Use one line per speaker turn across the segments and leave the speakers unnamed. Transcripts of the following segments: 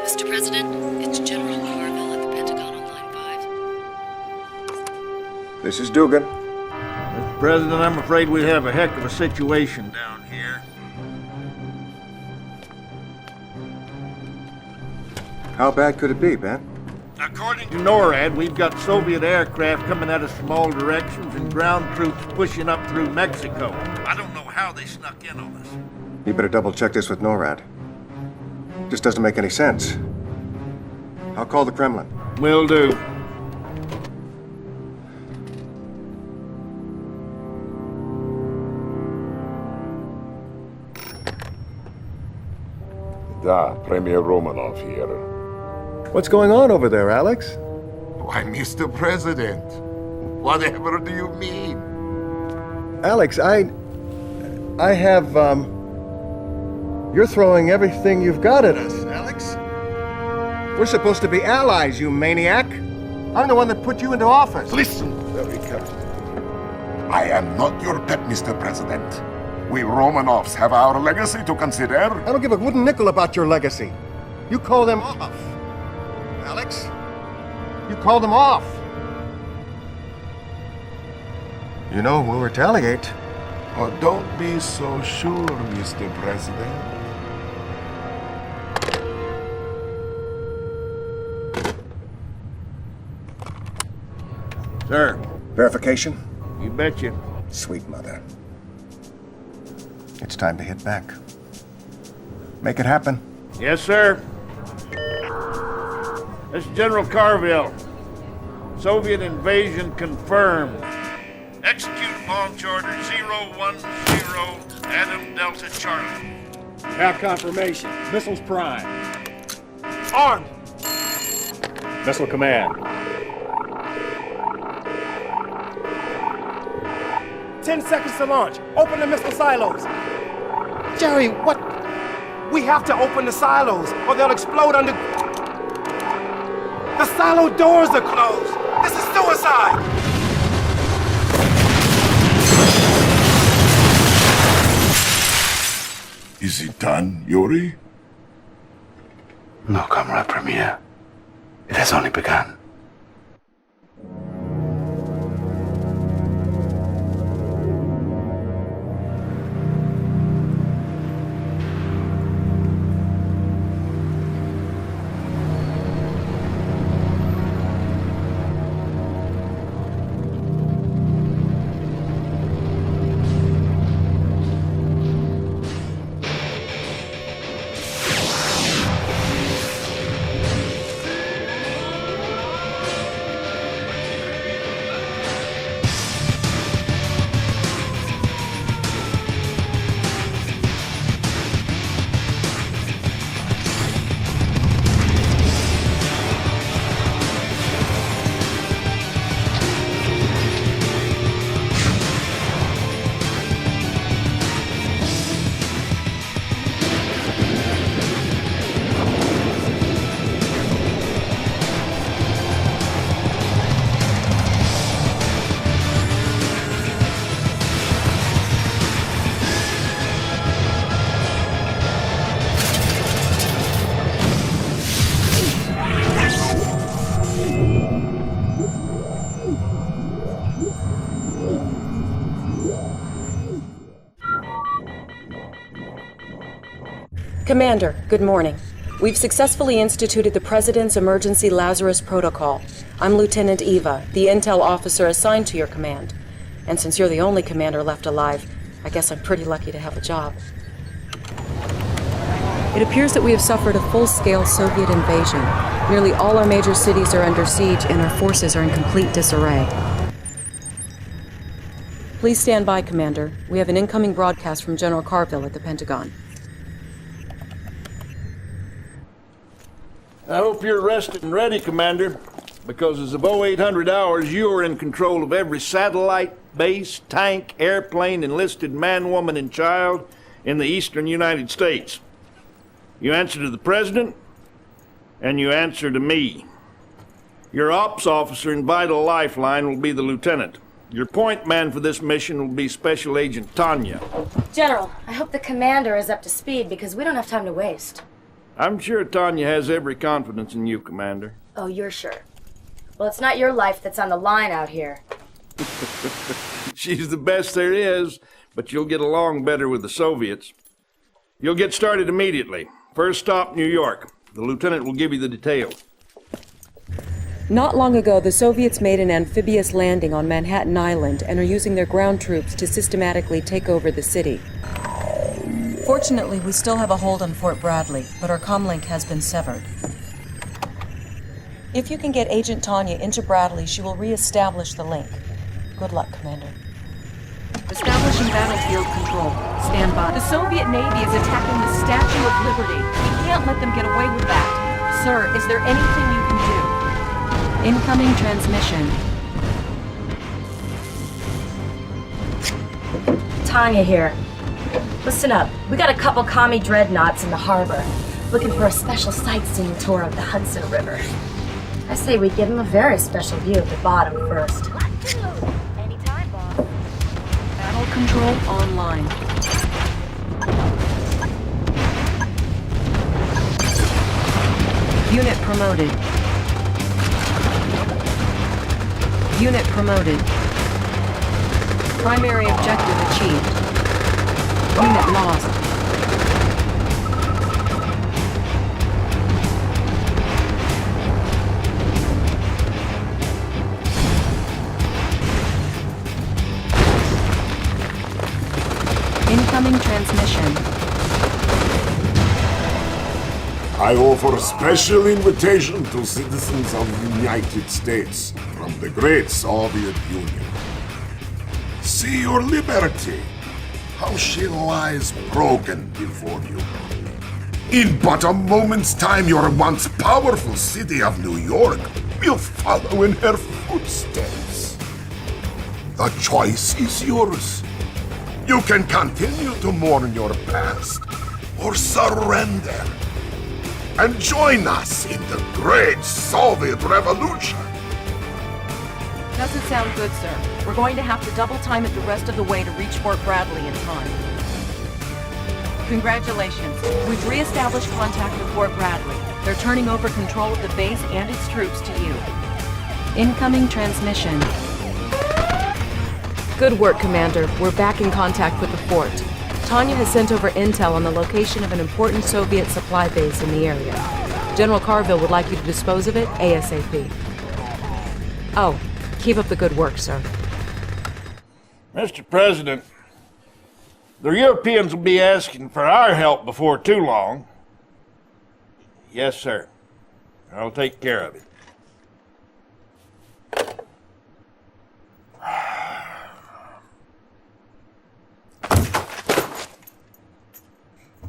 Mr. President, it's General Carville at the Pentagon on line 5.
This is Dugan.
Mr. President, I'm afraid we have a heck of a situation down here.
How bad could it be, Ben?
According to NORAD, we've got Soviet aircraft coming at us from all directions and ground troops pushing up through Mexico. I don't know how they snuck in on us.
You better double-check this with NORAD. This doesn't make any sense. I'll call the Kremlin.
Will do.
Da, Premier Romanov here.
What's going on over there, Alex?
Why, Mr. President, whatever do you mean?
Alex, I have, You're throwing everything you've got at us, Alex. We're supposed to be allies, you maniac. I'm the one that put you into office.
Listen very carefully. I am not your pet, Mr. President. We Romanovs have our legacy to consider.
I don't give a wooden nickel about your legacy. You call them off. Alex, you call them off. You know, we'll retaliate.
Oh, don't be so sure, Mr. President.
Sir,
Verification?
you betcha.
Sweet mother. It's time to hit back. Make it happen.
Yes, sir. This is General Carville. Soviet invasion confirmed. Execute launch order 010 Adam Delta Charlie.
Have confirmation. Missiles prime.
Armed!
Missile command.
10 seconds to launch. Open the missile silos. Jerry, what? We have to open the silos or they'll explode under... The silo doors are closed. This is suicide.
Is it done, Yuri?
No, Comrade Premier. It has only begun.
Commander, good morning. We've successfully instituted the President's Emergency Lazarus Protocol. I'm Lieutenant Eva, the intel officer assigned to your command. And since you're the only commander left alive, I guess I'm pretty lucky to have a job. It appears that we have suffered a full-scale Soviet invasion. Nearly all our major cities are under siege and our forces are in complete disarray. Please stand by, Commander. We have an incoming broadcast from General Carville at the Pentagon.
I hope you're rested and ready, Commander, because as of 0800 hours, you are in control of every satellite, base, tank, airplane, enlisted man, woman, and child in the eastern United States. You answer to the President, and you answer to me. Your ops officer and vital lifeline will be the Lieutenant. Your point man for this mission will be Special Agent Tanya.
General, I hope the commander is up to speed because we don't have time to waste.
I'm sure Tanya has every confidence in you, Commander.
Oh, you're sure? Well, it's not your life that's on the line out here.
She's the best there is, but you'll get along better with the Soviets. You'll get started immediately. First stop, New York. The lieutenant will give you the details.
Not long ago, the Soviets made an amphibious landing on Manhattan Island and are using their ground troops to systematically take over the city. Fortunately, we still have a hold on Fort Bradley, but our comlink has been severed. If you can get Agent Tanya into Bradley, she will re-establish the link. Good luck, Commander.
Establishing battlefield control. Stand by. The Soviet Navy is attacking the Statue of Liberty. We can't let them get away with that. Sir, is there anything you can do?
Incoming transmission.
Tanya here. Listen up. We got a couple commie dreadnoughts in the harbor, looking for a special sightseeing tour of the Hudson River. I say we give them a very special view of the bottom first.
Anytime, boss.
Battle control online. Unit promoted. Unit promoted. Primary objective achieved. Unit lost. Incoming transmission.
I offer a special invitation to citizens of the United States from the great Soviet Union. See your liberty, how she lies broken before you. In but a moment's time, your once powerful city of New York will follow in her footsteps. The choice is yours. You can continue to mourn your past or surrender and join us in the great Soviet Revolution.
Doesn't sound good, sir. We're going to have to double time it the rest of the way to reach Fort Bradley in time. Congratulations. We've re-established contact with Fort Bradley. They're turning over control of the base and its troops to you.
Incoming transmission. Good work, Commander. We're back in contact with the fort. Tanya has sent over intel on the location of an important Soviet supply base in the area. General Carville would like you to dispose of it ASAP. Oh, keep up the good work, sir.
Mr. President, the Europeans will be asking for our help before too long. Yes, sir. I'll take care of it.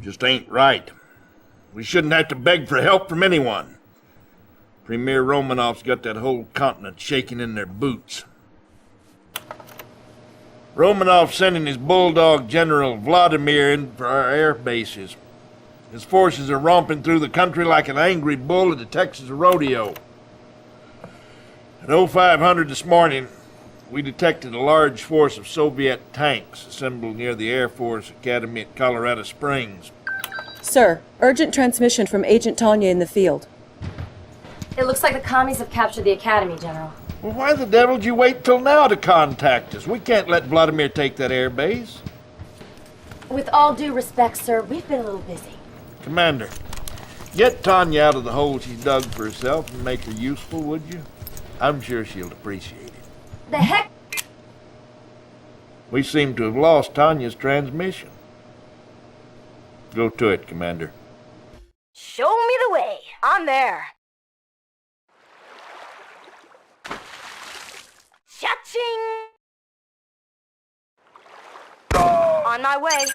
Just ain't right. We shouldn't have to beg for help from anyone. Premier Romanov's got that whole continent shaking in their boots. Romanov's sending his bulldog General Vladimir in for our air bases. His forces are romping through the country like an angry bull at the Texas rodeo. At 0500 this morning, we detected a large force of Soviet tanks assembled near the Air Force Academy at Colorado Springs.
Sir, urgent transmission from Agent Tanya in the field.
It looks like the commies have captured the academy, General.
Well, why the devil did you wait till now to contact us? We can't let Vladimir take that air base.
With all due respect, sir, we've been a little busy.
Commander, get Tanya out of the hole she's dug for herself and make her useful, would you? I'm sure she'll appreciate it.
The heck?
We seem to have lost Tanya's transmission. Go to it, Commander.
Show me the way. I'm there. Cha-ching! On my way.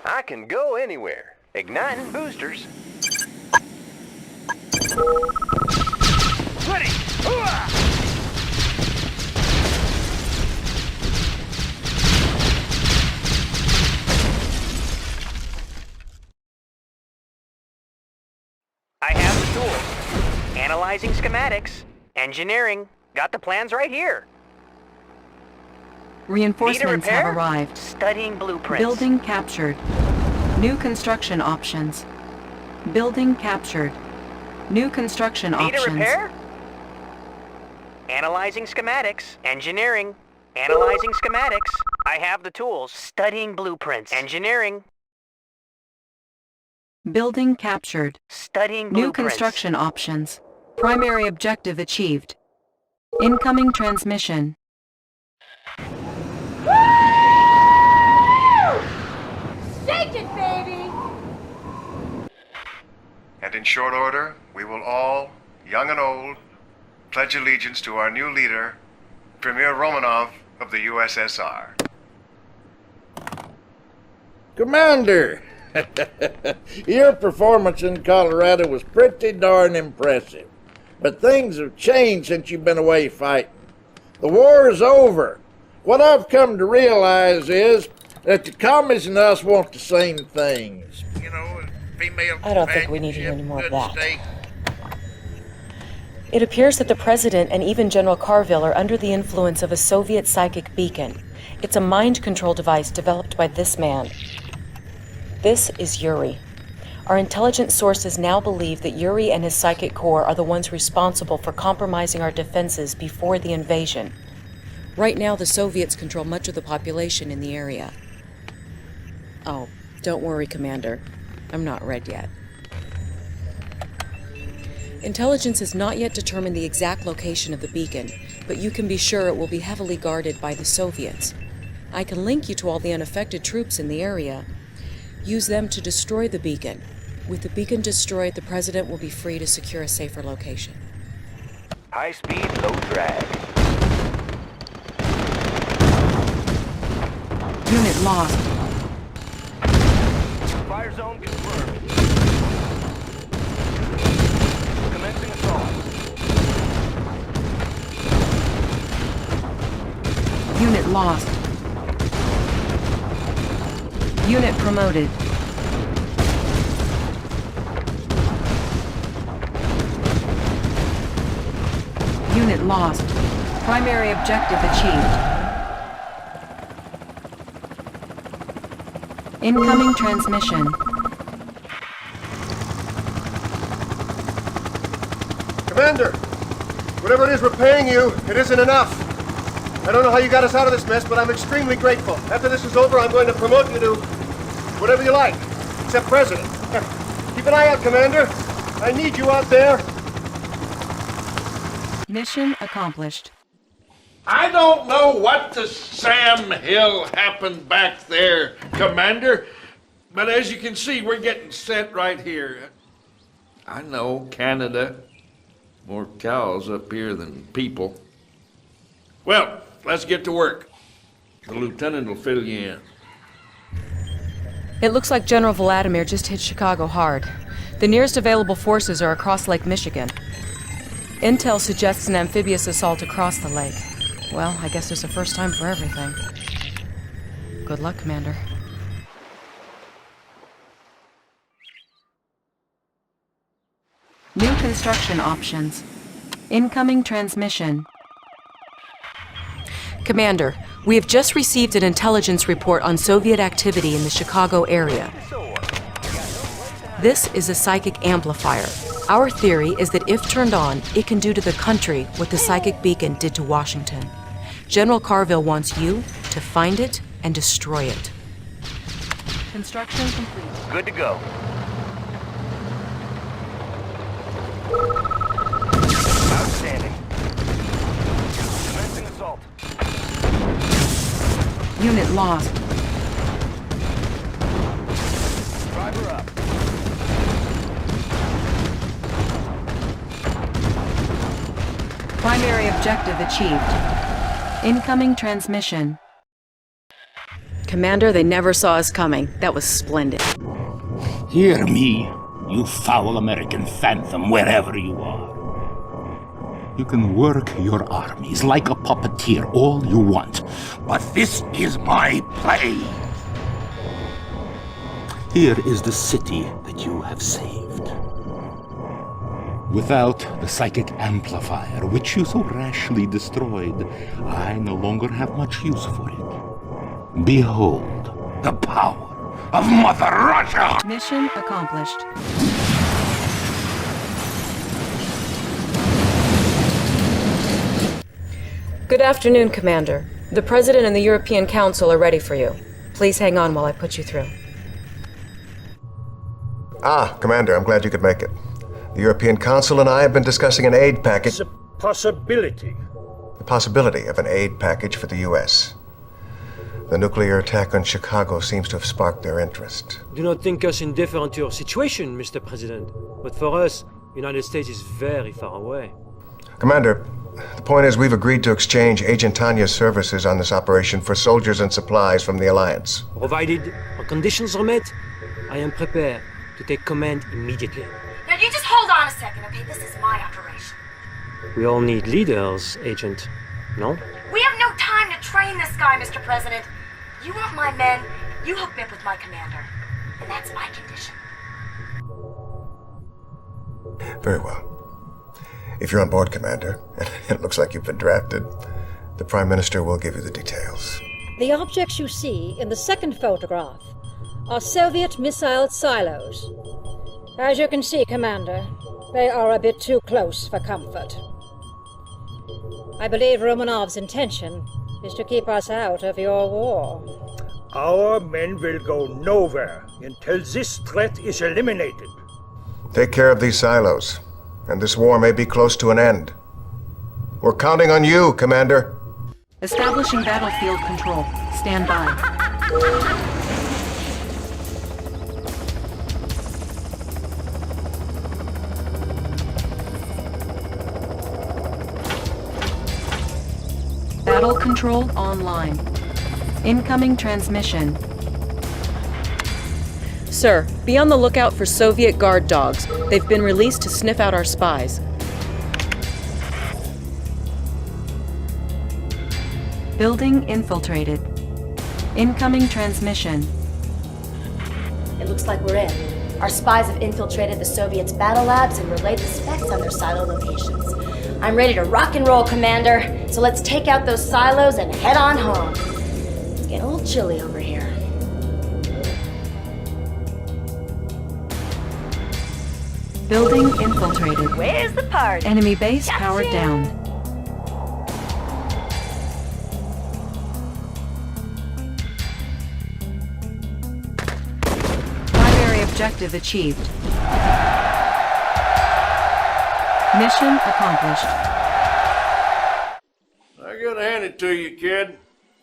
I can go anywhere. Igniting boosters. Ready! Hooah! I have the tools. Analyzing schematics. Engineering. Got the plans right here.
Reinforcements
Need a repair?
have arrived.
Studying blueprints.
Building captured.
New construction options. Building captured. New construction
Need
options.
a repair? Analyzing schematics. Engineering. Analyzing schematics. I have the tools. Studying blueprints. Engineering.
Building captured.
Studying
New
blueprints.
construction options. Primary objective achieved. Incoming transmission.
Shake it, baby!
And in short order, we will all, young and old, pledge allegiance to our new leader, Premier Romanov of the USSR.
Commander! Your performance in Colorado was pretty darn impressive. But things have changed since you've been away fighting. The war is over. What I've come to realize is that the commies and us want the same things. You know, female
I don't think we need to hear any more of that.
steak.
It appears that the President and even General Carville are under the influence of a Soviet psychic beacon. It's a mind control device developed by this man. This is Yuri. Our intelligence sources now believe that Yuri and his psychic core are the ones responsible for compromising our defenses before the invasion. Right now, the Soviets control much of the population in the area. Oh, don't worry, Commander. I'm not red yet. Intelligence has not yet determined the exact location of the beacon, but you can be sure it will be heavily guarded by the Soviets. I can link you to all the unaffected troops in the area. Use them to destroy the beacon. With the beacon destroyed, the President will be free to secure a safer location.
High speed, low drag.
Unit lost.
Fire zone confirmed. Commencing assault.
Unit lost. Unit promoted. Unit lost. Primary objective achieved. Incoming transmission.
Commander, whatever it is we're paying you, it isn't enough. I don't know how you got us out of this mess, but I'm extremely grateful. After this is over, I'm going to promote you to whatever you like, except President. Keep an eye out, Commander. I need you out there.
Mission accomplished.
I don't know what to Sam Hill happened back there, Commander, but as you can see, we're getting set right here. I know, Canada. More cows up here than people. Well, let's get to work. The lieutenant will fill you in.
It looks like General Vladimir just hit Chicago hard. The nearest available forces are across Lake Michigan. Intel suggests an amphibious assault across the lake. Well, I guess there's a first time for everything. Good luck, Commander.
New construction options. Incoming transmission.
Commander, we have just received an intelligence report on Soviet activity in the Chicago area. This is a psychic amplifier. Our theory is that if turned on, it can do to the country what the psychic beacon did to Washington. General Carville wants you to find it and destroy it.
Construction complete.
Good to go. Outstanding. Commencing assault.
Unit lost.
Driver up.
Primary objective achieved. Incoming transmission.
Commander, they never saw us coming. That was splendid.
Hear me, you foul American phantom, wherever you are. You can work your armies like a puppeteer all you want, but this is my play. Here is the city that you have saved. Without the psychic amplifier, which you so rashly destroyed, I no longer have much use for it. Behold the power of Mother Russia!
Mission accomplished.
Good afternoon, Commander. The President and the European Council are ready for you. Please hang on while I put you through.
Ah, Commander, I'm glad you could make it. The European Council and I have been discussing an aid package.
It's a possibility.
The possibility of an aid package for the U.S. The nuclear attack on Chicago seems to have sparked their interest.
Do not think us indifferent to your situation, Mr. President. But for us, the United States is very far away.
Commander, the point is we've agreed to exchange Agent Tanya's services on this operation for soldiers and supplies from the Alliance.
Provided our conditions are met, I am prepared to take command immediately.
Now you just hold on a second, okay? This is my operation.
We all need leaders, Agent. No?
We have no time to train this guy, Mr. President. You want my men, you hook me up with my commander. And that's my condition.
Very well. If you're on board, Commander, and it looks like you've been drafted, the Prime Minister will give you the details.
The objects you see in the second photograph are Soviet missile silos. As you can see, Commander, they are a bit too close for comfort. I believe Romanov's intention is to keep us out of your war.
Our men will go nowhere until this threat is eliminated.
Take care of these silos, and this war may be close to an end. We're counting on you, Commander.
Establishing battlefield control. Stand by. Battle control online. Incoming transmission.
Sir, be on the lookout for Soviet guard dogs. They've been released to sniff out our spies.
Building infiltrated. Incoming transmission.
It looks like we're in. Our spies have infiltrated the Soviets' battle labs and relayed the specs on their silo locations. I'm ready to rock and roll, Commander. So let's take out those silos and head on home. It's getting a little chilly over here.
Building infiltrated.
Where's the party?
Enemy base powered down. Primary objective achieved. Mission accomplished.
I gotta hand it to you, kid.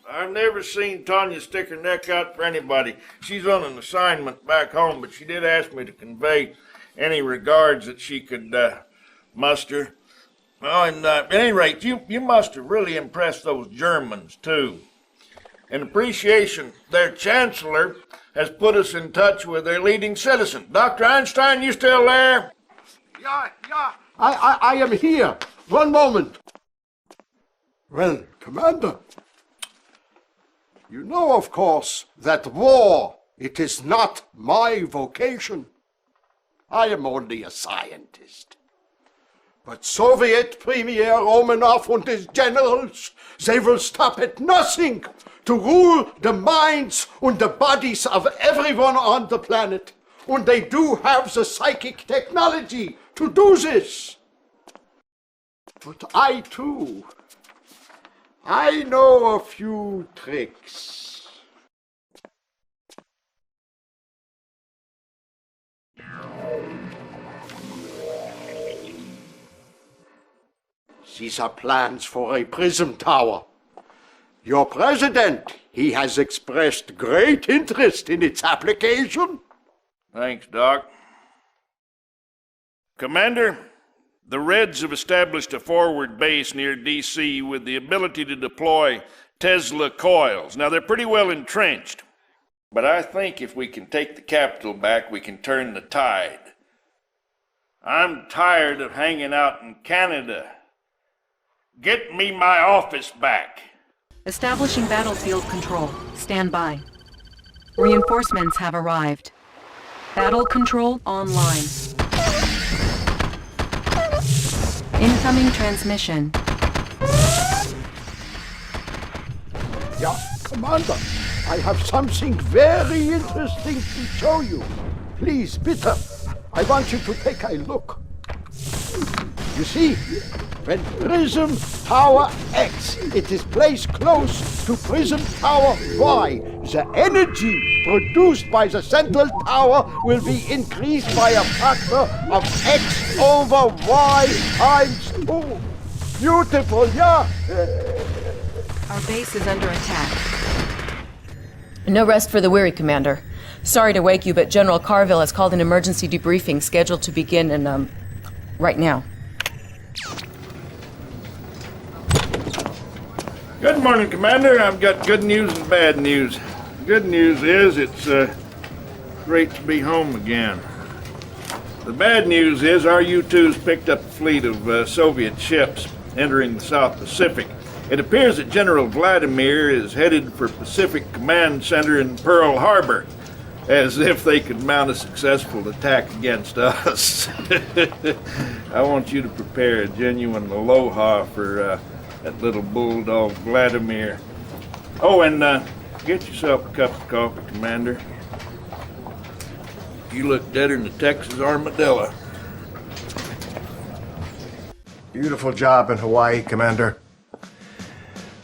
I've never seen Tanya stick her neck out for anybody. She's on an assignment back home, but she did ask me to convey any regards that she could muster. Oh, and at any rate, you must have really impressed those Germans, too. In appreciation, their chancellor has put us in touch with their leading citizen. Dr. Einstein, you still there?
Yeah. I am here. One moment. Well, Commander, you know, of course, that war, it is not my vocation. I am only a scientist. But Soviet Premier Romanov and his generals, they will stop at nothing to rule the minds and the bodies of everyone on the planet. And they do have the psychic technology to do this. But I, too, I know a few tricks. These are plans for a prism tower. Your president, he has expressed great interest in its application.
Thanks, Doc. Commander, the Reds have established a forward base near D.C. with the ability to deploy Tesla coils. Now, they're pretty well entrenched, but I think if we can take the capital back, we can turn the tide. I'm tired of hanging out in Canada. Get me my office back.
Establishing battlefield control. Stand by. Reinforcements have arrived. Battle control online. Incoming transmission.
Yeah, Commander, I have something very interesting to show you. Please, bitte, I want you to take a look. You see, when Prism Tower X it is placed close to Prism Tower Y, the energy produced by the central tower will be increased by a factor of X over Y times 2. Beautiful, yeah?
Our base is under attack.
No rest for the weary, Commander. Sorry to wake you, but General Carville has called an emergency debriefing scheduled to begin in, right now.
Good morning, Commander. I've got good news and bad news. Good news is it's great to be home again. The bad news is our U-2's picked up a fleet of Soviet ships entering the South Pacific. It appears that General Vladimir is headed for Pacific Command Center in Pearl Harbor, as if they could mount a successful attack against us. I want you to prepare a genuine aloha for that little bulldog Vladimir. Oh, and get yourself a cup of coffee, Commander. You look deader than the Texas armadillo.
Beautiful job in Hawaii, Commander.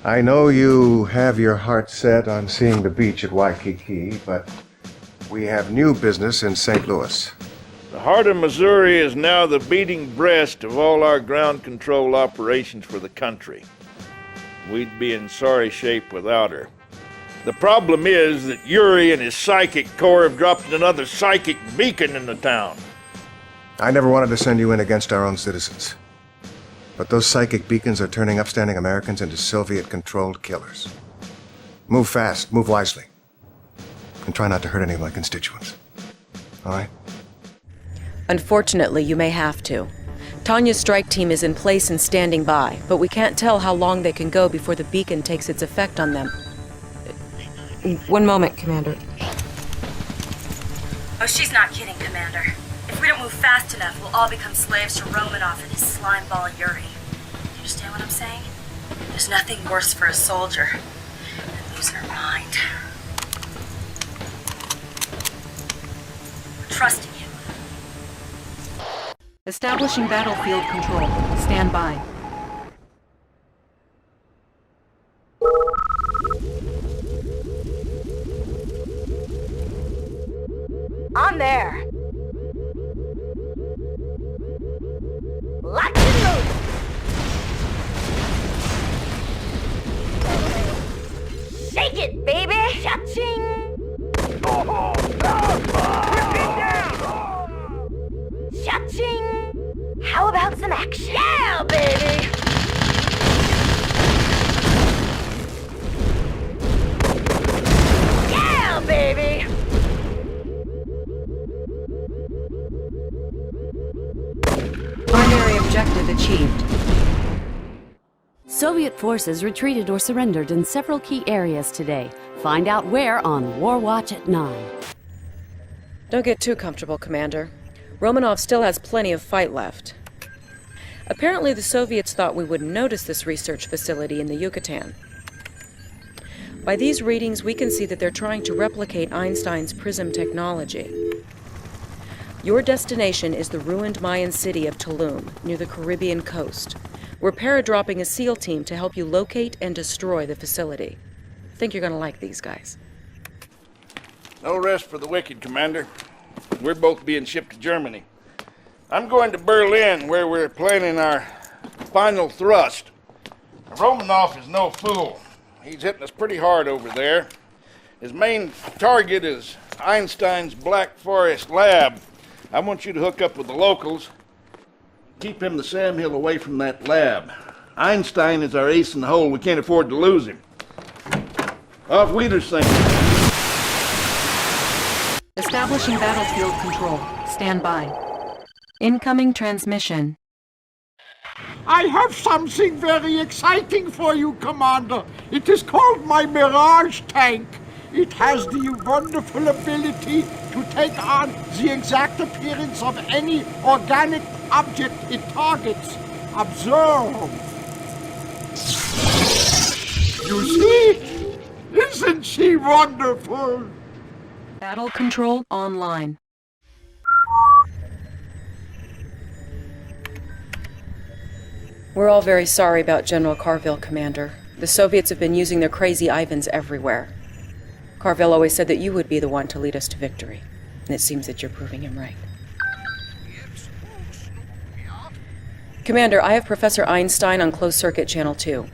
I know you have your heart set on seeing the beach at Waikiki, but we have new business in St. Louis.
The heart of Missouri is now the beating breast of all our ground control operations for the country. We'd be in sorry shape without her. The problem is that Yuri and his psychic corps have dropped another psychic beacon in the town.
I never wanted to send you in against our own citizens. But those psychic beacons are turning upstanding Americans into Soviet-controlled killers. Move fast, move wisely. And try not to hurt any of my constituents. All right?
Unfortunately, you may have to. Tanya's strike team is in place and standing by, but we can't tell how long they can go before the beacon takes its effect on them. One moment, Commander.
Oh, she's not kidding, Commander. If we don't move fast enough, we'll all become slaves to Romanov and his slimeball Yuri. You understand what I'm saying? There's nothing worse for a soldier than losing her mind. I'm trusting you.
Establishing battlefield control. Stand by.
On there! Lock and load! Shake it, baby! Cha-ching! Cha-ching! How about some action? Yeah, baby! Yeah, baby!
Primary objective achieved.
Soviet forces retreated or surrendered in several key areas today. Find out where on War Watch at 9.
Don't get too comfortable, Commander. Romanov still has plenty of fight left. Apparently the Soviets thought we wouldn't notice this research facility in the Yucatan. By these readings, we can see that they're trying to replicate Einstein's PRISM technology. Your destination is the ruined Mayan city of Tulum, near the Caribbean coast. We're paradropping a SEAL team to help you locate and destroy the facility. I think you're gonna like these guys.
No rest for the wicked, Commander. We're both being shipped to Germany. I'm going to Berlin, where we're planning our final thrust. Romanov is no fool. He's hitting us pretty hard over there. His main target is Einstein's Black Forest lab. I want you to hook up with the locals. Keep him the Sam Hill away from that lab. Einstein is our ace in the hole. We can't afford to lose him. Auf Wiedersehen.
Establishing battlefield control. Stand by. Incoming transmission.
I have something very exciting for you, Commander. It is called my Mirage tank. It has the wonderful ability to take on the exact appearance of any organic object it targets. Observe. You see? Isn't she wonderful?
Battle control online.
We're all very sorry about General Carville, Commander. The Soviets have been using their crazy Ivans everywhere. Carville always said that you would be the one to lead us to victory, and it seems that you're proving him right. Commander, I have Professor Einstein on closed circuit channel 2.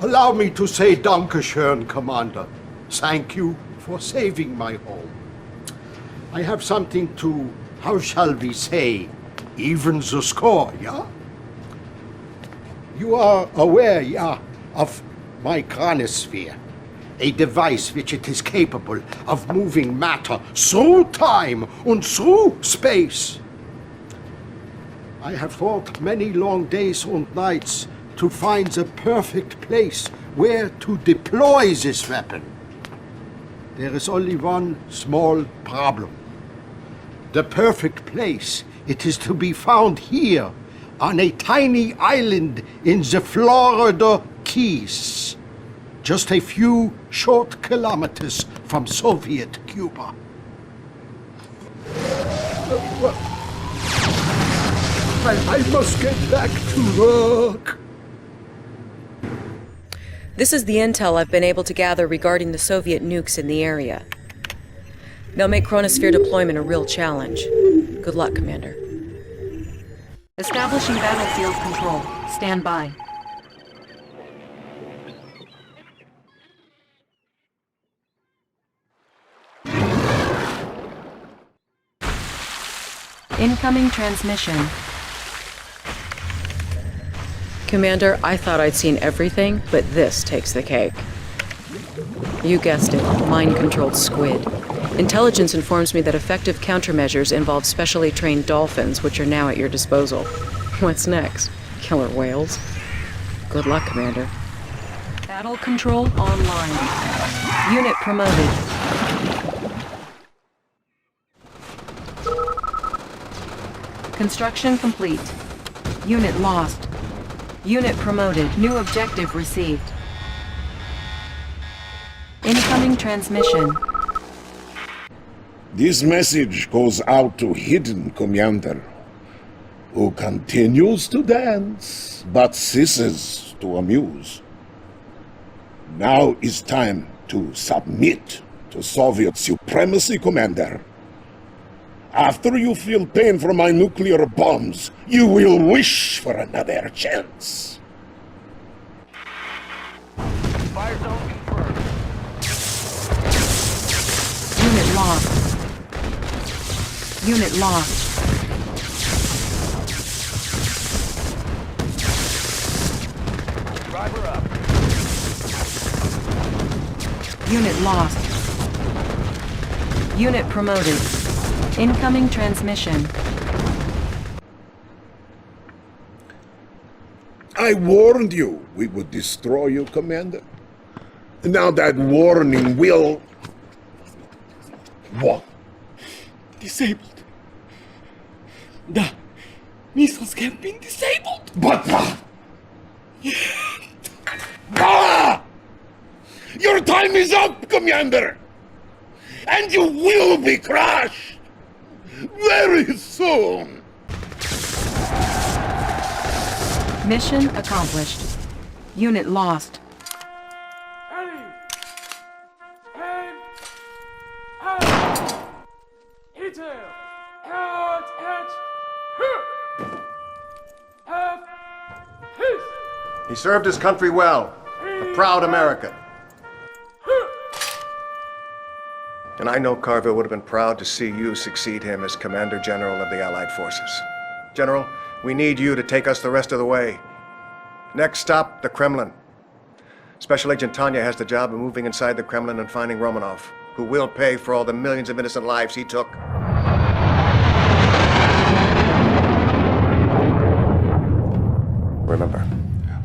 Allow me to say Dankeschön, Commander. Thank you for saving my home. I have something to, how shall we say, even the score, yeah? You are aware, yeah, of my chronosphere, a device which it is capable of moving matter through time and through space. I have thought many long days and nights to find the perfect place where to deploy this weapon. There is only one small problem. The perfect place, it is to be found here, on a tiny island in the Florida Keys, just a few short kilometers from Soviet Cuba. I must get back to work.
This is the intel I've been able to gather regarding the Soviet nukes in the area. They'll make chronosphere deployment a real challenge. Good luck, Commander.
Establishing battlefield control. Stand by. Incoming transmission.
Commander, I thought I'd seen everything, but this takes the cake. You guessed it, mind-controlled squid. Intelligence informs me that effective countermeasures involve specially trained dolphins, which are now at your disposal. What's next? Killer whales? Good luck, Commander.
Battle control online. Unit promoted. Construction complete. Unit lost. Unit promoted. New objective received. Incoming transmission.
This message goes out to Hidden Commander, who continues to dance, but ceases to amuse. Now is time to submit to Soviet supremacy, Commander. After you feel pain from my nuclear bombs, you will wish for another chance.
Fire zone confirmed.
Unit lost. Unit lost.
Driver up.
Unit lost. Unit promoted. Incoming transmission.
I warned you we would destroy you, Commander. Now that warning will... What?
Disabled. The missiles have been disabled.
But... Your time is up, Commander! And you will be crushed! Very soon!
Mission accomplished. Unit lost.
He served his country well. A proud American. And I know Carville would have been proud to see you succeed him as Commander General of the Allied Forces. General, we need you to take us the rest of the way. Next stop, the Kremlin. Special Agent Tanya has the job of moving inside the Kremlin and finding Romanov, who will pay for all the millions of innocent lives he took. Remember,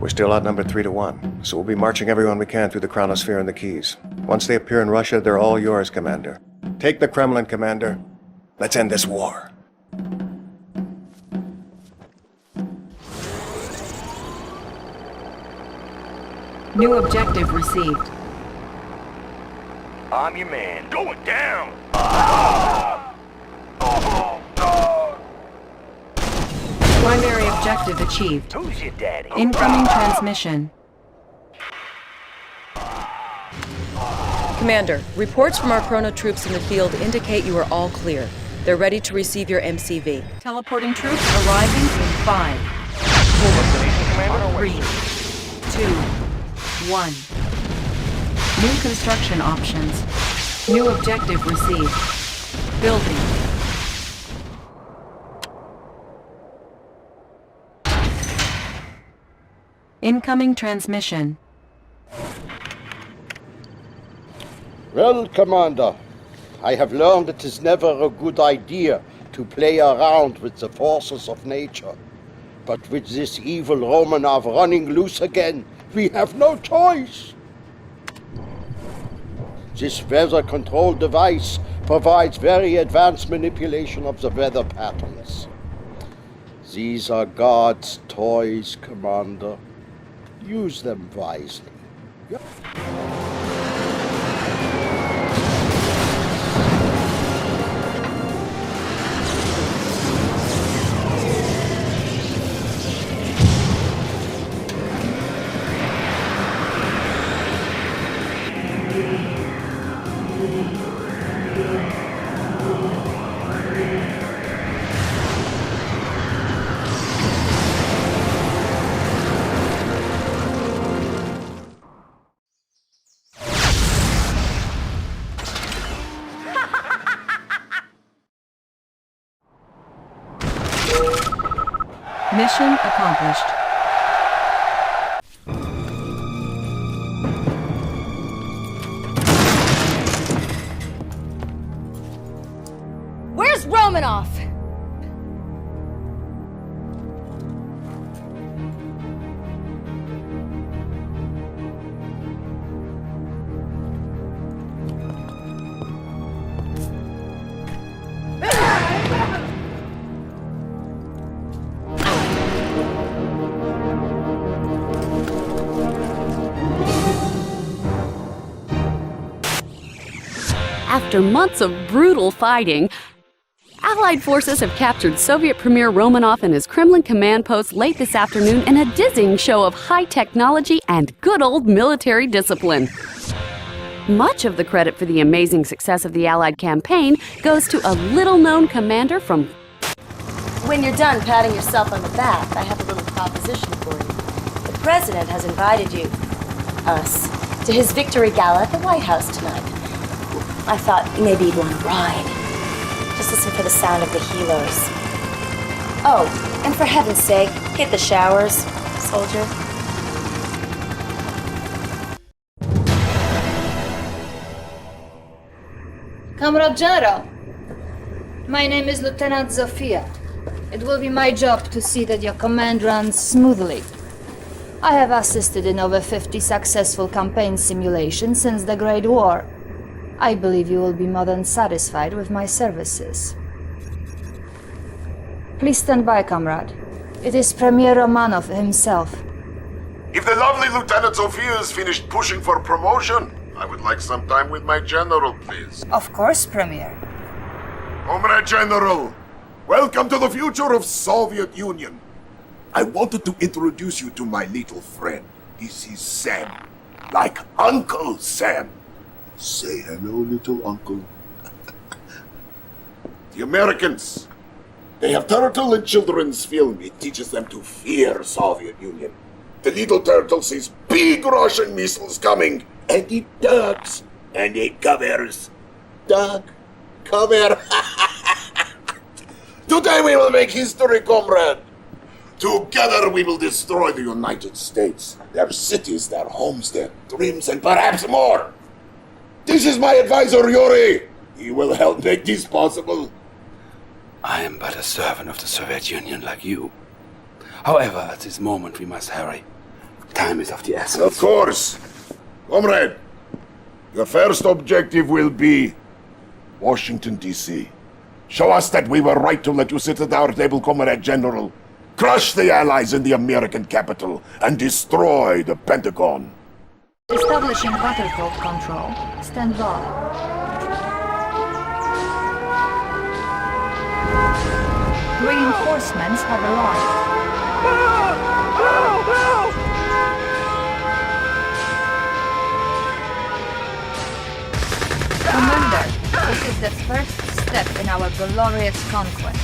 we're still outnumbered 3-1, so we'll be marching everyone we can through the chronosphere and the Keys. Once they appear in Russia, they're all yours, Commander. Take the Kremlin, Commander. Let's end this war.
New objective received.
I'm your man. Going down!
Primary objective achieved.
Who's your daddy?
Incoming transmission.
Commander, reports from our chrono troops in the field indicate you are all clear. They're ready to receive your MCV.
Teleporting troops arriving in 5, 4, 3, 2, 1. New construction options. New objective received. Building. Incoming transmission.
Well, Commander, I have learned it is never a good idea to play around with the forces of nature. But with this evil Romanov running loose again, we have no choice. This weather control device provides very advanced manipulation of the weather patterns. These are God's toys, Commander. Use them wisely.
Mission accomplished.
Where's Romanov?
After months of brutal fighting, Allied forces have captured Soviet Premier Romanov and his Kremlin command post late this afternoon in a dizzying show of high technology and good old military discipline. Much of the credit for the amazing success of the Allied campaign goes to a little-known commander from...
When you're done patting yourself on the back, I have a little proposition for you. The President has invited you, us, to his victory gala at the White House tonight. I thought maybe you'd want to ride. Just listen for the sound of the helos. Oh, and for heaven's sake, hit the showers, soldier.
Comrade General, my name is Lieutenant Zofia. It will be my job to see that your command runs smoothly. I have assisted in over 50 successful campaign simulations since the Great War. I believe you will be more than satisfied with my services. Please stand by, comrade. It is Premier Romanov himself.
If the lovely Lieutenant Sophia is finished pushing for promotion, I would like some time with my general, please.
Of course, Premier.
Comrade General, welcome to the future of Soviet Union. I wanted to introduce you to my little friend. This is Sam, like Uncle Sam. Say hello, little uncle. The Americans, they have turtle in children's film. It teaches them to fear Soviet Union. The little turtle sees big Russian missiles coming, and it ducks, and it covers. Duck, cover. Today we will make history, comrade. Together we will destroy the United States, their cities, their homes, their dreams, and perhaps more. This is my advisor, Yuri. He will help make this possible.
I am but a servant of the Soviet Union like you. However, at this moment we must hurry. Time is of the essence.
Of course. Comrade, your first objective will be Washington, D.C. Show us that we were right to let you sit at our table, Comrade General. Crush the Allies in the American capital and destroy the Pentagon.
Establishing battlefield control. Stand by. Reinforcements have arrived. Commander, this is the first step in our glorious conquest.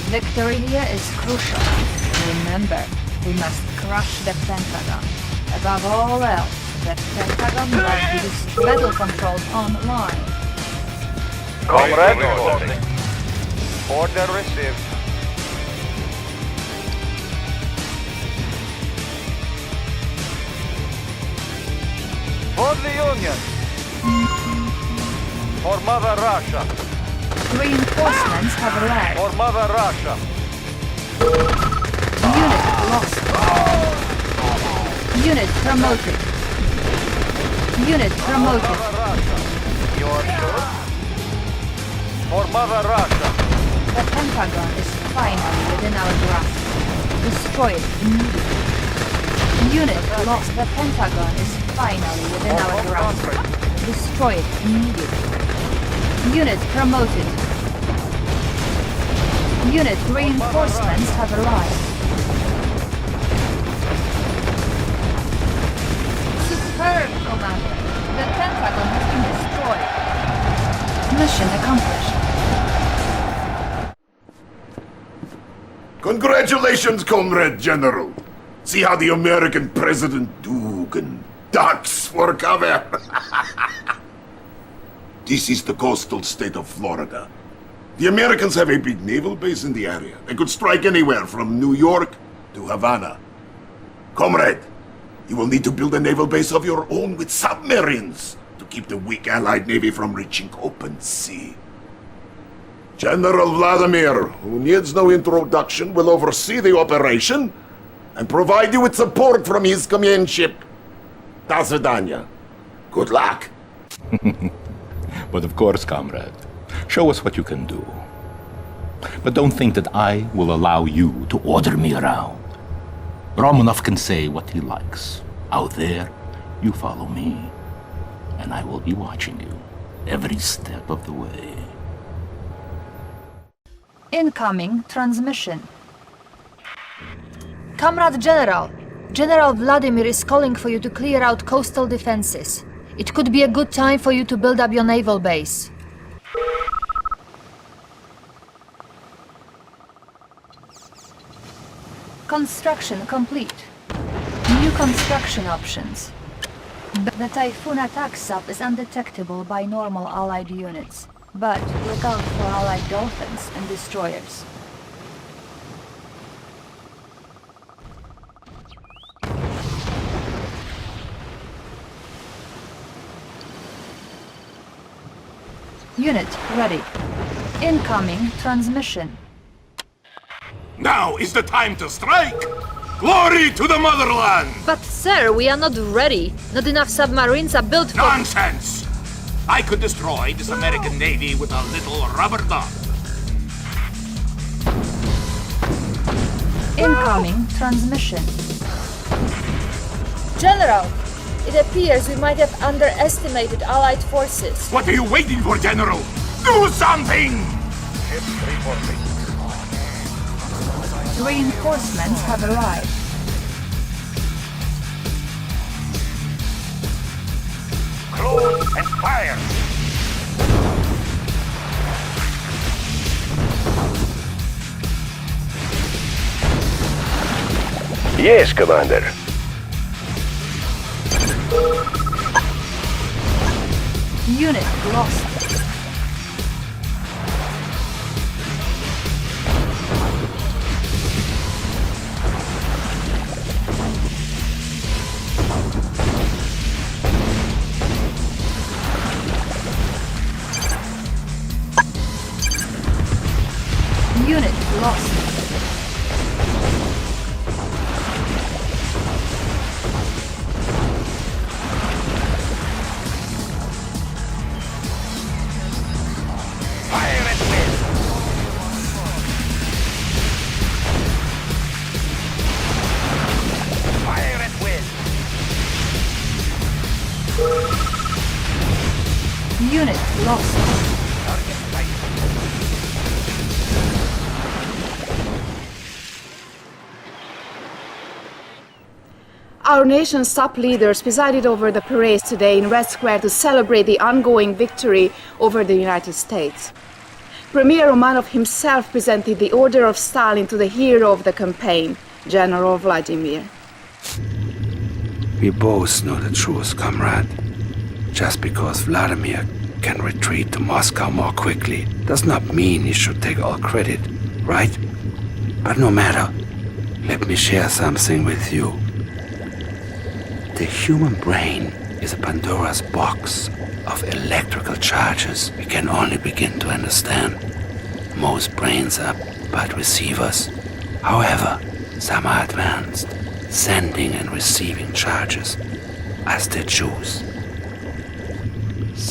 Victory here is crucial. Remember, we must crush the Pentagon. Above all else, the Pentagon must be battle controlled online.
Comrade reporting. Order received. For the Union. For Mother Russia.
Reinforcements have arrived.
For Mother Russia.
Unit lost. Unit promoted. Unit promoted.
You are sure? For Mother Russia.
The Pentagon is finally within our grasp. Destroy it immediately. Unit lost. The Pentagon is finally within our grasp. Destroy it immediately. Unit promoted. Unit reinforcements have arrived. Superb, Commander. The Pentagon has been destroyed. Mission accomplished.
Congratulations, Comrade General. See how the American President Dugan ducks for cover. This is the coastal state of Florida. The Americans have a big naval base in the area. They could strike anywhere from New York to Havana. Comrade, you will need to build a naval base of your own with submarines to keep the weak Allied Navy from reaching open sea. General Vladimir, who needs no introduction, will oversee the operation and provide you with support from his command ship. До свидания. Good luck.
But of course, comrade, show us what you can do. But don't think that I will allow you to order me around. Romanov can say what he likes. Out there, you follow me, and I will be watching you every step of the way.
Incoming transmission. Comrade General, General Vladimir is calling for you to clear out coastal defenses. It could be a good time for you to build up your naval base. Construction complete. New construction options. The Typhoon attack sub is undetectable by normal Allied units, but look out for Allied dolphins and destroyers. Unit ready. Incoming transmission.
Now is the time to strike! Glory to the motherland!
But sir, we are not ready. Not enough submarines are built for...
Nonsense! I could destroy this American Navy with a little rubber dog.
Incoming transmission.
General, it appears we might have underestimated Allied forces.
What are you waiting for, General? Do something!
Ship reporting.
Reinforcements have arrived.
Close and fire! Yes, Commander.
Unit lost. Unit lost.
Our nation's top leaders presided over the parade today in Red Square to celebrate the ongoing victory over the United States. Premier Romanov himself presented the Order of Stalin to the hero of the campaign, General Vladimir.
We both know the truth, comrade. Just because Vladimir can retreat to Moscow more quickly does not mean he should take all credit, right? But no matter, let me share something with you. The human brain is a Pandora's box of electrical charges we can only begin to understand. Most brains are but receivers. However, some are advanced, sending and receiving charges as they choose.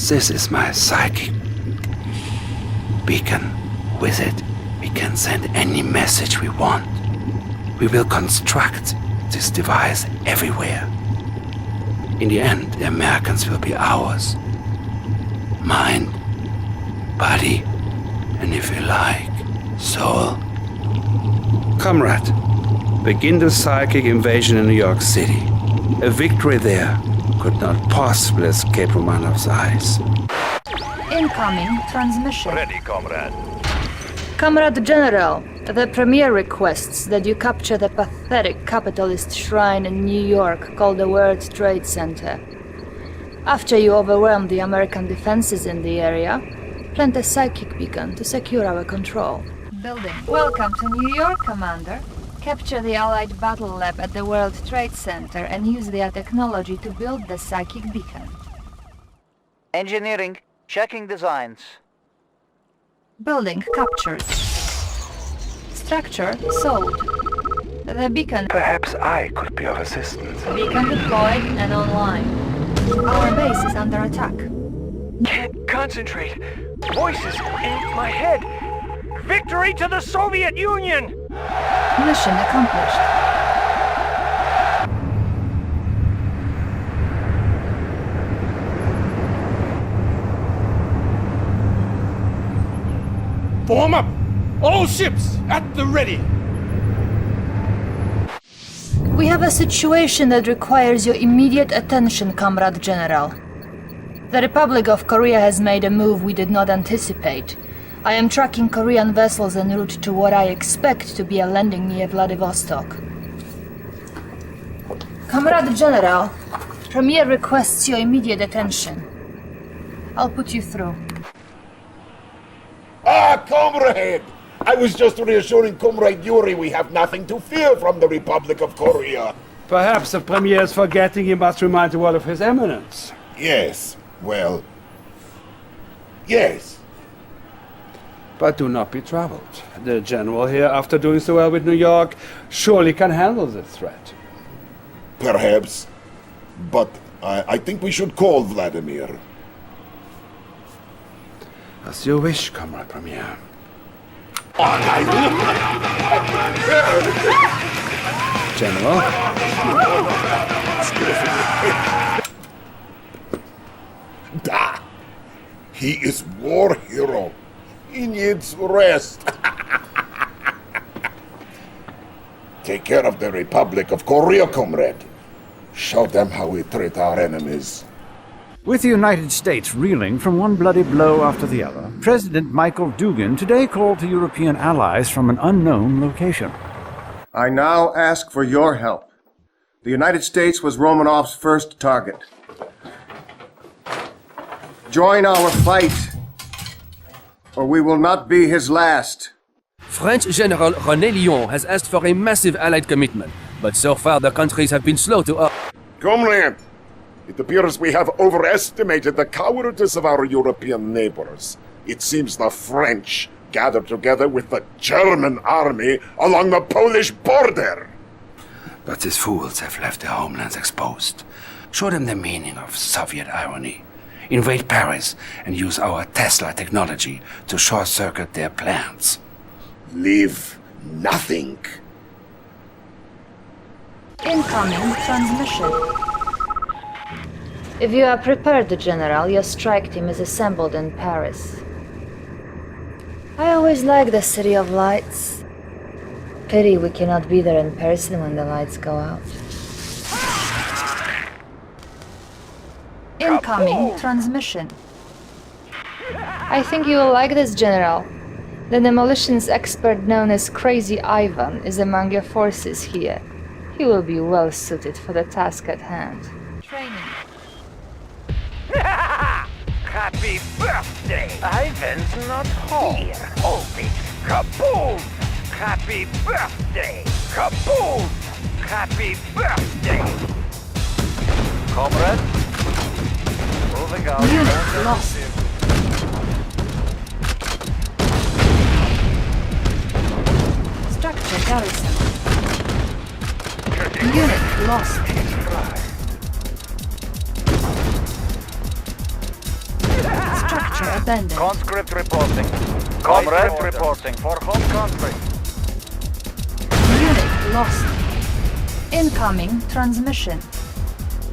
This is my psychic beacon. With it, we can send any message we want. We will construct this device everywhere. In the end, the Americans will be ours. Mind, body, and if you like, soul. Comrade, begin the psychic invasion in New York City. A victory there could not possibly escape Romanov's eyes.
Incoming transmission.
Ready, comrade.
Comrade General, the Premier requests that you capture the pathetic capitalist shrine in New York called the World Trade Center. After you overwhelm the American defenses in the area, plant a psychic beacon to secure our control. Building. Welcome to New York, Commander. Capture the Allied Battle Lab at the World Trade Center and use their technology to build the psychic beacon.
Engineering. Checking designs.
Building captured. Structure sold. The beacon...
Perhaps I could be of assistance.
Beacon deployed and online. Our base is under attack.
Can't concentrate. Voices in my head. Victory to the Soviet Union!
Mission accomplished.
Form up! All ships at the ready!
We have a situation that requires your immediate attention, Comrade General. The Republic of Korea has made a move we did not anticipate. I am tracking Korean vessels en route to what I expect to be a landing near Vladivostok. Comrade General, Premier requests your immediate attention. I'll put you through.
Ah, comrade! I was just reassuring Comrade Yuri we have nothing to fear from the Republic of Korea.
Perhaps the Premier is forgetting he must remind the world of His Eminence.
Yes, well... yes.
But do not be troubled. The General here, after doing so well with New York, surely can handle this threat.
Perhaps. But I think we should call Vladimir.
As you wish, Comrade Premier.
General?
Da! He is war hero. He needs rest. Take care of the Republic of Korea, comrade. Show them how we treat our enemies.
With the United States reeling from one bloody blow after the other, President Michael Dugin today called to European allies from an unknown location.
I now ask for your help. The United States was Romanov's first target. Join our fight, or we will not be his last.
French General René Lyon has asked for a massive Allied commitment, but so far the countries have been slow to...
Comrade, it appears we have overestimated the cowardice of our European neighbors. It seems the French gathered together with the German army along the Polish border.
But these fools have left their homelands exposed. Show them the meaning of Soviet irony. Invade Paris and use our Tesla technology to short-circuit their plans.
Leave nothing.
Incoming transmission. If you are prepared, General, your strike team is assembled in Paris. I always like the City of Lights. Pity we cannot be there in person when the lights go out. Incoming transmission. I think you will like this, General. The demolitions expert known as Crazy Ivan is among your forces here. He will be well suited for the task at hand. Training.
Happy birthday! Ivan's not home. Oh, big kaboom! Happy birthday! Kaboom! Happy birthday! Comrade? Moving out.
Unit lost. Structure garrison. Unit lost. Structure abandoned.
Conscript reporting. Comrade reporting for home country.
Unit lost. Incoming transmission.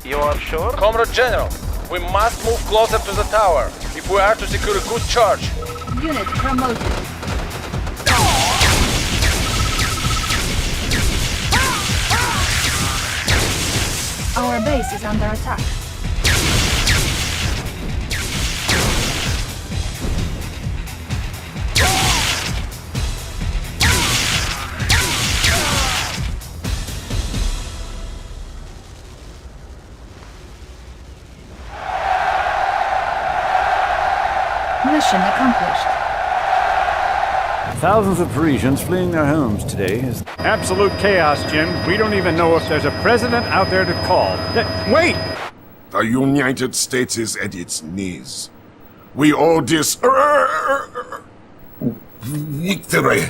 You are sure?
Comrade General, we must move closer to the tower if we are to secure a good charge.
Unit promoted. Our base is under attack. Mission accomplished.
Thousands of Parisians fleeing their homes today is absolute chaos, Jim. We don't even know if there's a president out there to call. Wait!
The United States is at its knees. We owe this victory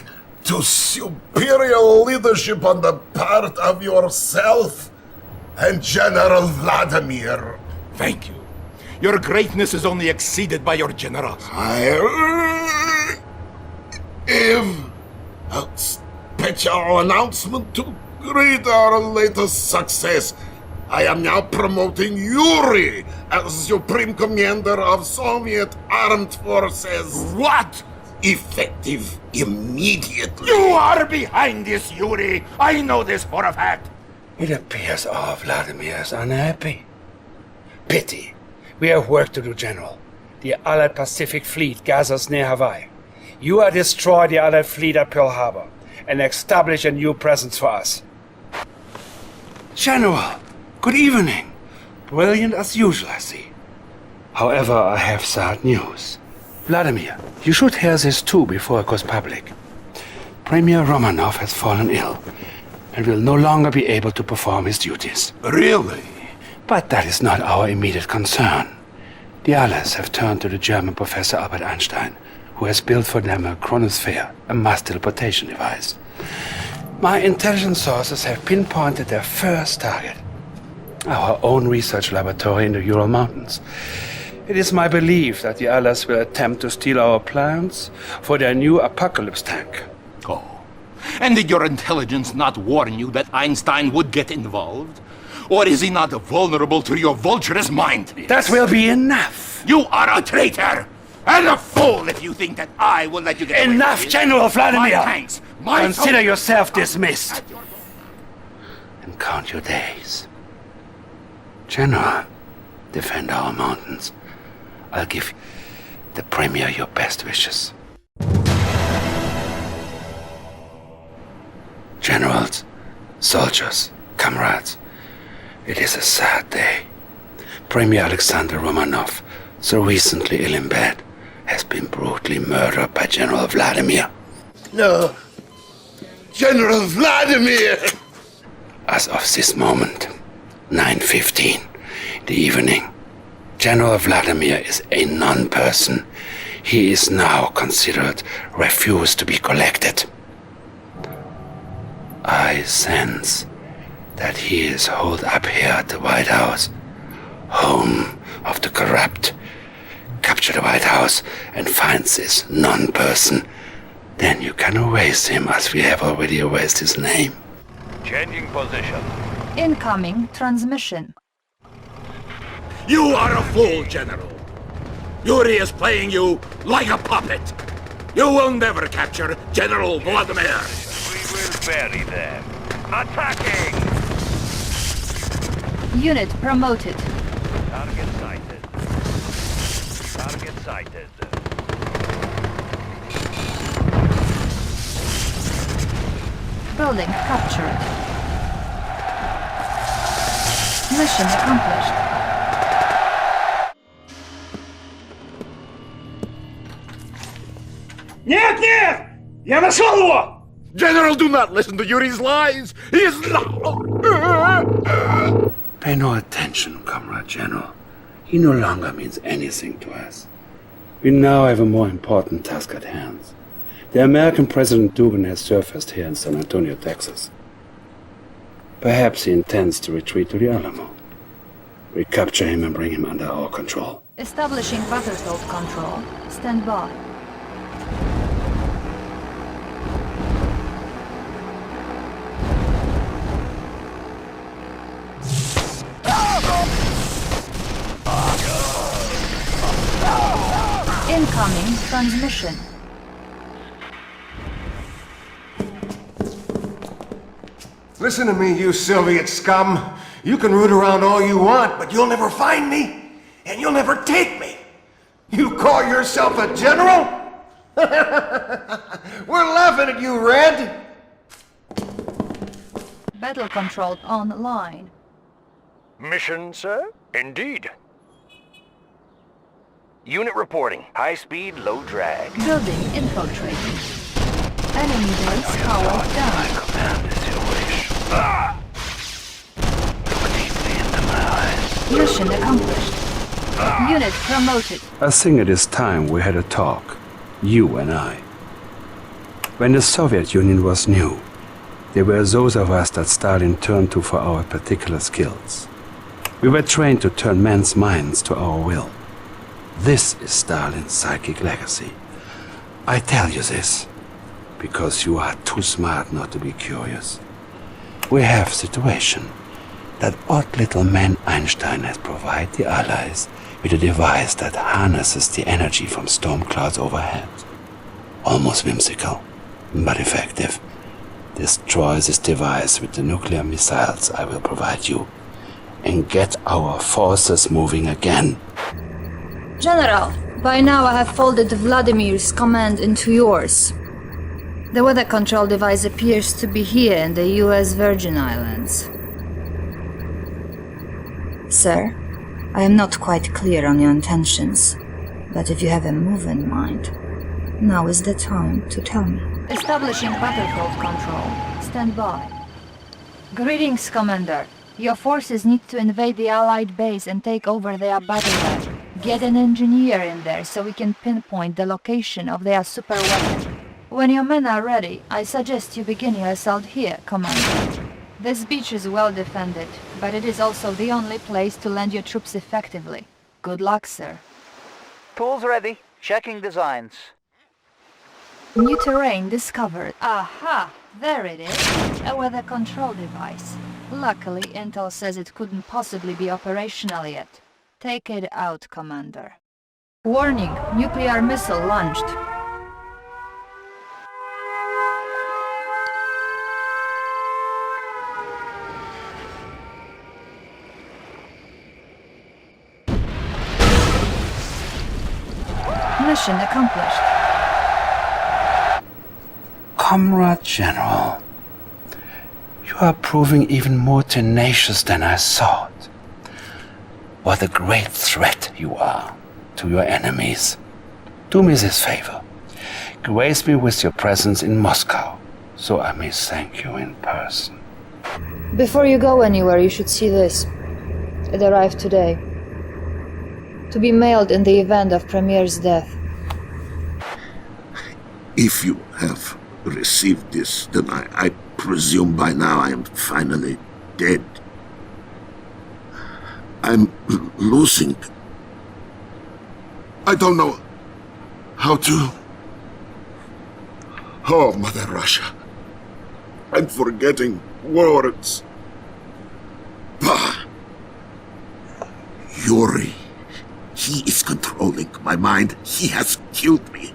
to superior leadership on the part of yourself and General Vladimir.
Thank you. Your greatness is only exceeded by your generals.
I have a special announcement to greet our latest success. I am now promoting Yuri as Supreme Commander of Soviet Armed Forces.
What?
Effective immediately.
You are behind this, Yuri. I know this for a fact.
It appears all Vladimir is unhappy. Pity. We have work to do, General. The Allied Pacific Fleet gathers near Hawaii. You are destroy the Allied fleet at Pearl Harbor and establish a new presence for us. General, good evening. Brilliant as usual, I see. However, I have sad news. Vladimir, you should hear this too before it goes public. Premier Romanov has fallen ill and will no longer be able to perform his duties.
Really?
But that is not our immediate concern. The Allies have turned to the German Professor Albert Einstein, who has built for them a chronosphere, a mass teleportation device. My intelligence sources have pinpointed their first target, our own research laboratory in the Ural Mountains. It is my belief that the Allies will attempt to steal our plans for their new Apocalypse tank.
Oh. And did your intelligence not warn you that Einstein would get involved? Or is he not vulnerable to your vulturous mind?
That will be enough!
You are a traitor! And a fool if you think that I will let you get away
Enough,
with it.
General Vladimir!
My tanks, my
Consider yourself dismissed. And count your days. General, defend our mountains. I'll give the Premier your best wishes. Generals, soldiers, comrades, it is a sad day. Premier Alexander Romanov, so recently ill in bed, has been brutally murdered by General Vladimir.
No. General Vladimir!
As of this moment, 9:15 in the evening, General Vladimir is a non-person. He is now considered refused to be collected. I sense that he is holed up here at the White House, home of the corrupt. Capture the White House and find this non-person. Then you can erase him as we have already erased his name.
Changing position.
Incoming transmission.
You are a fool, General. Yuri is playing you like a puppet. You will never capture General Vladimir.
We will bury them. Attacking!
Unit promoted.
Target sighted.
Target sighted.
Building captured. Mission accomplished.
Нет, нет! Я нашел его!
General, do not listen to Yuri's lies! He is not...
Pay no attention, Comrade General. He no longer means anything to us. We now have a more important task at hand. The American President Dugan has surfaced here in San Antonio, Texas. Perhaps he intends to retreat to the Alamo. We capture him and bring him under our control.
Establishing battlefield control. Stand by. Incoming transmission.
Listen to me, you Soviet scum. You can root around all you want, but you'll never find me, and you'll never take me. You call yourself a general? We're laughing at you, Red.
Battle control online.
Mission, sir? Indeed. Unit reporting. High speed, low drag.
Building infiltrating. Enemy base powered down. Mission accomplished. Unit promoted.
I think it is time we had a talk, you and I. When the Soviet Union was new, there were those of us that Stalin turned to for our particular skills. We were trained to turn men's minds to our will. This is Stalin's psychic legacy. I tell you this because you are too smart not to be curious. We have a situation. That odd little man Einstein has provided the Allies with a device that harnesses the energy from storm clouds overhead. Almost whimsical, but effective. Destroy this device with the nuclear missiles I will provide you, and get our forces moving again.
General, by now I have folded Vladimir's command into yours. The weather control device appears to be here in the US Virgin Islands. Sir, I am not quite clear on your intentions, but if you have a move in mind, now is the time to tell me. Establishing battlefield control. Stand by. Greetings, Commander. Your forces need to invade the Allied base and take over their battle lab. Get an engineer in there so we can pinpoint the location of their super weapon. When your men are ready, I suggest you begin your assault here, Commander. This beach is well defended, but it is also the only place to land your troops effectively. Good luck, sir.
Tools ready. Checking designs.
New terrain discovered. Aha! There it is. A weather control device. Luckily, Intel says it couldn't possibly be operational yet. Take it out, Commander. Warning! Nuclear missile launched. Mission accomplished.
Comrade General, you are proving even more tenacious than I thought. What a great threat you are to your enemies. Do me this favor. Grace me with your presence in Moscow, so I may thank you in person.
Before you go anywhere, you should see this. It arrived today. To be mailed in the event of Premier's death.
If you have received this, then I presume by now I am finally dead. I'm losing. I don't know how to... Oh, Mother Russia. I'm forgetting words. Bah! Yuri. He is controlling my mind. He has killed me.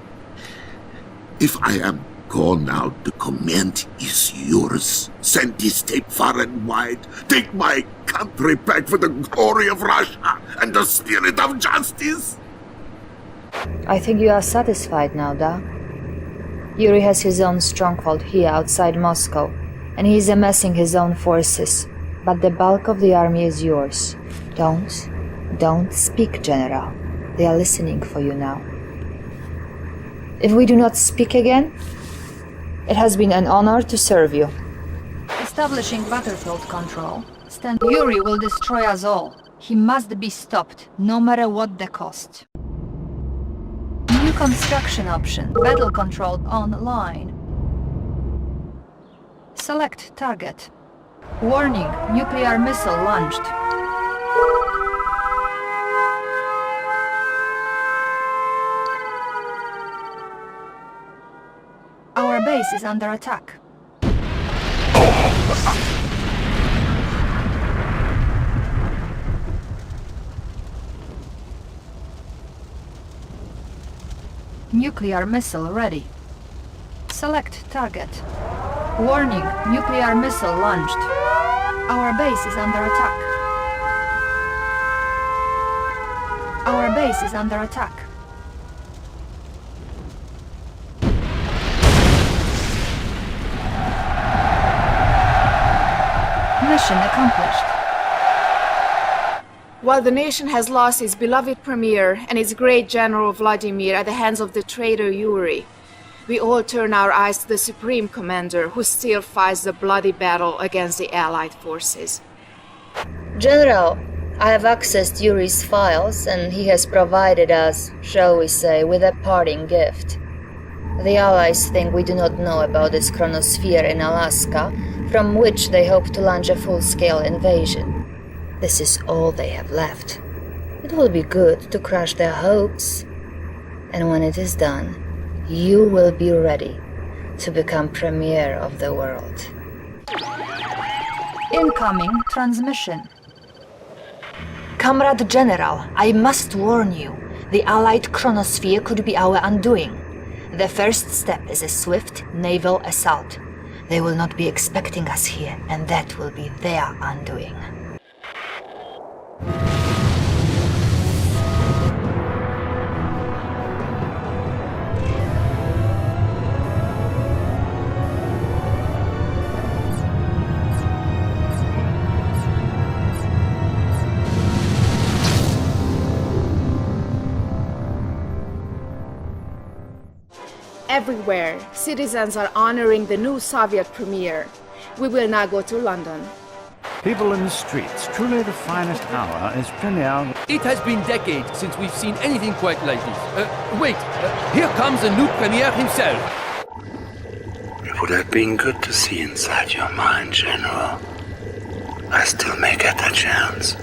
If I am gone now, the command is yours. Send this tape far and wide. Take my country back for the glory of Russia and the spirit of justice.
I think you are satisfied now, da? Yuri has his own stronghold here outside Moscow, and he is amassing his own forces. But the bulk of the army is yours. Don't speak, General. They are listening for you now. If we do not speak again, it has been an honor to serve you.
Establishing battlefield control. Yuri will destroy us all. He must be stopped, no matter what the cost. New construction option. Battle control online. Select target. Warning, nuclear missile launched. Our base is under attack. Nuclear missile ready. Select target. Warning, nuclear missile launched. Our base is under attack. Our base is under attack. Mission accomplished.
While the nation has lost its beloved premier and its great general Vladimir at the hands of the traitor Yuri, we all turn our eyes to the Supreme Commander who still fights the bloody battle against the Allied forces.
General, I have accessed Yuri's files and he has provided us, shall we say, with a parting gift. The Allies think we do not know about this chronosphere in Alaska, from which they hope to launch a full-scale invasion. This is all they have left. It will be good to crush their hopes. And when it is done, you will be ready to become premier of the world.
Incoming transmission.
Comrade General, I must warn you, the Allied chronosphere could be our undoing. The first step is a swift naval assault. They will not be expecting us here, and that will be their undoing.
Everywhere, citizens are honoring the new Soviet premier. We will now go to London.
People in the streets, truly the finest hour is premiere.
It has been decades since we've seen anything quite like this. Wait, here comes the new premier himself.
It would have been good to see inside your mind, General. I still may get a chance.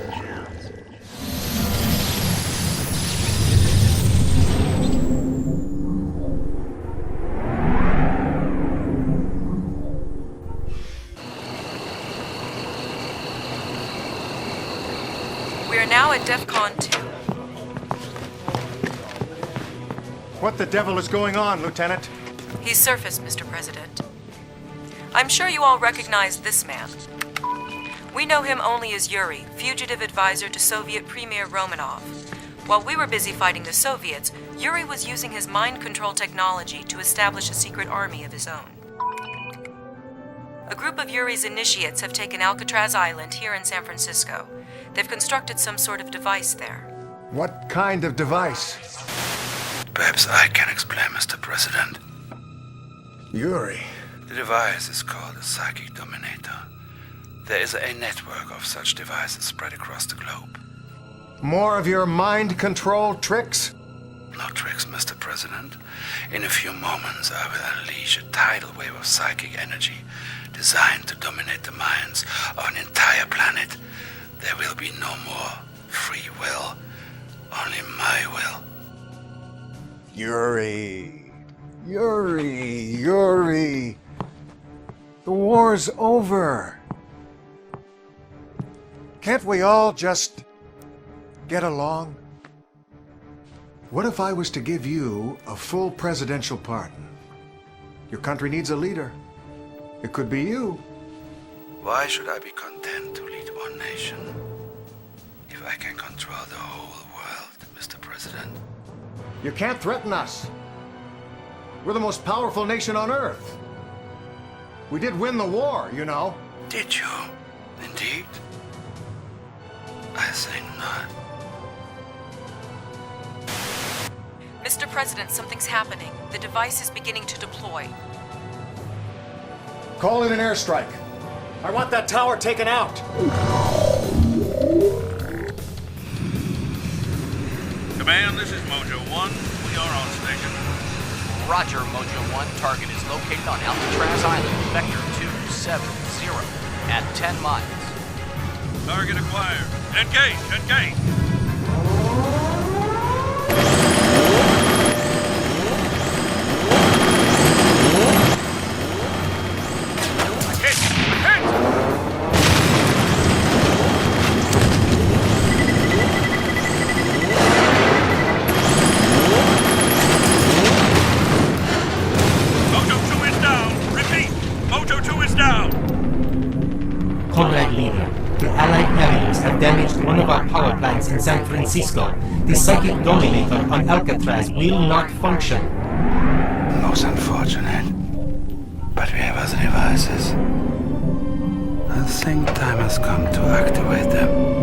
We are now at DEFCON 2.
What the devil is going on, Lieutenant?
He's surfaced, Mr. President. I'm sure you all recognize this man. We know him only as Yuri, fugitive advisor to Soviet Premier Romanov. While we were busy fighting the Soviets, Yuri was using his mind control technology to establish a secret army of his own. A group of Yuri's initiates have taken Alcatraz Island here in San Francisco. They've constructed some sort of device there.
What kind of device?
Perhaps I can explain, Mr. President.
Yuri.
The device is called a psychic dominator. There is a network of such devices spread across the globe.
More of your mind control tricks?
No tricks, Mr. President. In a few moments, I will unleash a tidal wave of psychic energy designed to dominate the minds of an entire planet. There will be no more free will, only my will.
Yuri. Yuri. The war's over. Can't we all just get along? What if I was to give you a full presidential pardon? Your country needs a leader. It could be you.
Why should I be content to lead one nation if I can control the whole world, Mr. President?
You can't threaten us. We're the most powerful nation on Earth. We did win the war, you know.
Did you? Indeed? I think not.
Mr. President, something's happening. The device is beginning to deploy.
Call in an airstrike. I want that tower taken out.
Command, this is Mojo 1. We are on station.
Roger, Mojo 1. Target is located on Alcatraz Island, Vector 270, at 10 miles.
Target acquired. Engage! Engage!
Comrade Leader, the Allied Harriers have damaged one of our power plants in San Francisco. The psychic dominator on Alcatraz will not function.
Most unfortunate. But we have other devices. I think time has come to activate them.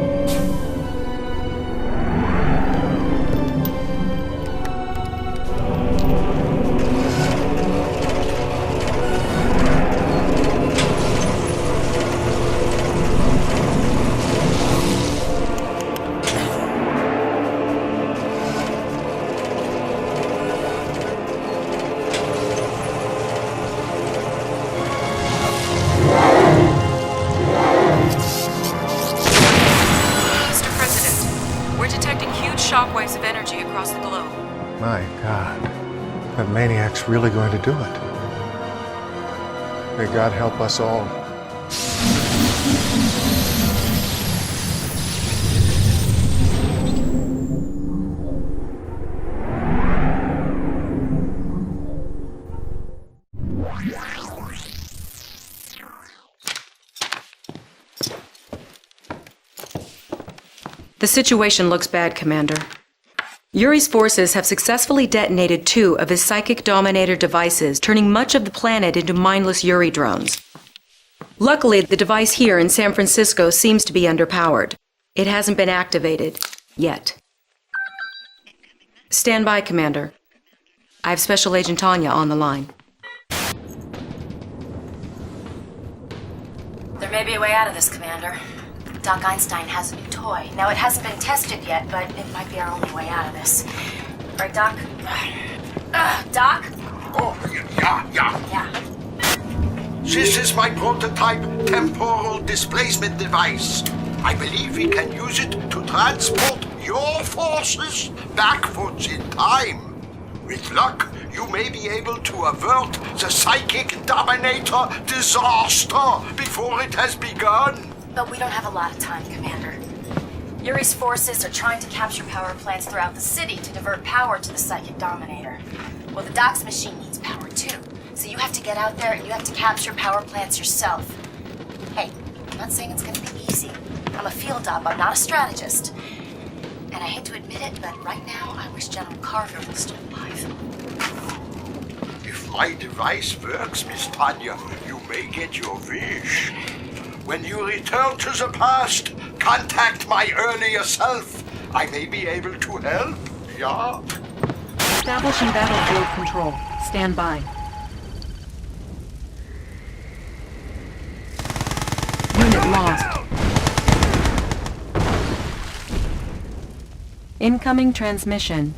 shockwaves of energy across the globe.
My God. That maniac's really going to do it. May God help us all.
The situation looks bad, Commander. Yuri's forces have successfully detonated 2 of his Psychic Dominator devices, turning much of the planet into mindless Yuri drones. Luckily, the device here in San Francisco seems to be underpowered. It hasn't been activated yet. Stand by, Commander. I have Special Agent Tanya on the line.
There may be a way out of this, Commander. Doc Einstein has a new toy. Now, it hasn't been tested yet, but it might be our only way out of this. Right, Doc? Doc?
Oh, yeah. This is my prototype temporal displacement device. I believe we can use it to transport your forces backwards in time. With luck, you may be able to avert the Psychic Dominator disaster before it has begun.
But we don't have a lot of time, Commander. Yuri's forces are trying to capture power plants throughout the city to divert power to the Psychic Dominator. Well, the Doc's machine needs power too. So you have to get out there and you have to capture power plants yourself. Hey, I'm not saying it's gonna be easy. I'm a field op, I'm not a strategist. And I hate to admit it, but right now I wish General Carver was still alive.
If my device works, Miss Tanya, you may get your wish. When you return to the past, contact my earlier self. I may be able to help, yeah?
Establishing battlefield control. Stand by. Unit lost.
Incoming transmission.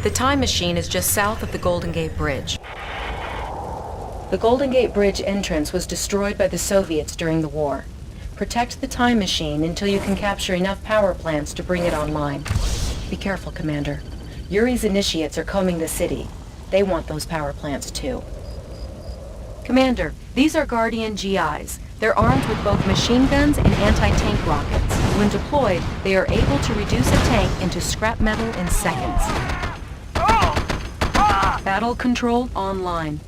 The time machine is just south of the Golden Gate Bridge. The Golden Gate Bridge entrance was destroyed by the Soviets during the war. Protect the time machine until you can capture enough power plants to bring it online. Be careful, Commander. Yuri's initiates are combing the city. They want those power plants too. Commander, these are Guardian GIs. They're armed with both machine guns and anti-tank rockets. When deployed, they are able to reduce a tank into scrap metal in seconds. Battle control online.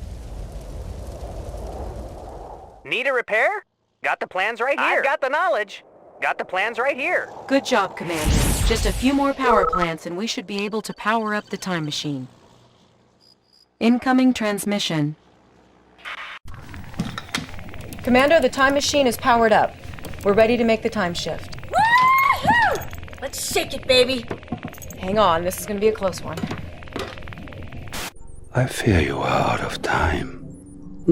Need a repair? Got the plans right here. I've got the knowledge. Got the plans right here.
Good job, Commander. Just a few more power plants and we should be able to power up the time machine. Incoming transmission. Commander, the time machine is powered up. We're ready to make the time shift.
Woo-hoo! Let's shake it, baby.
Hang on, this is gonna be a close one.
I fear you are out of time.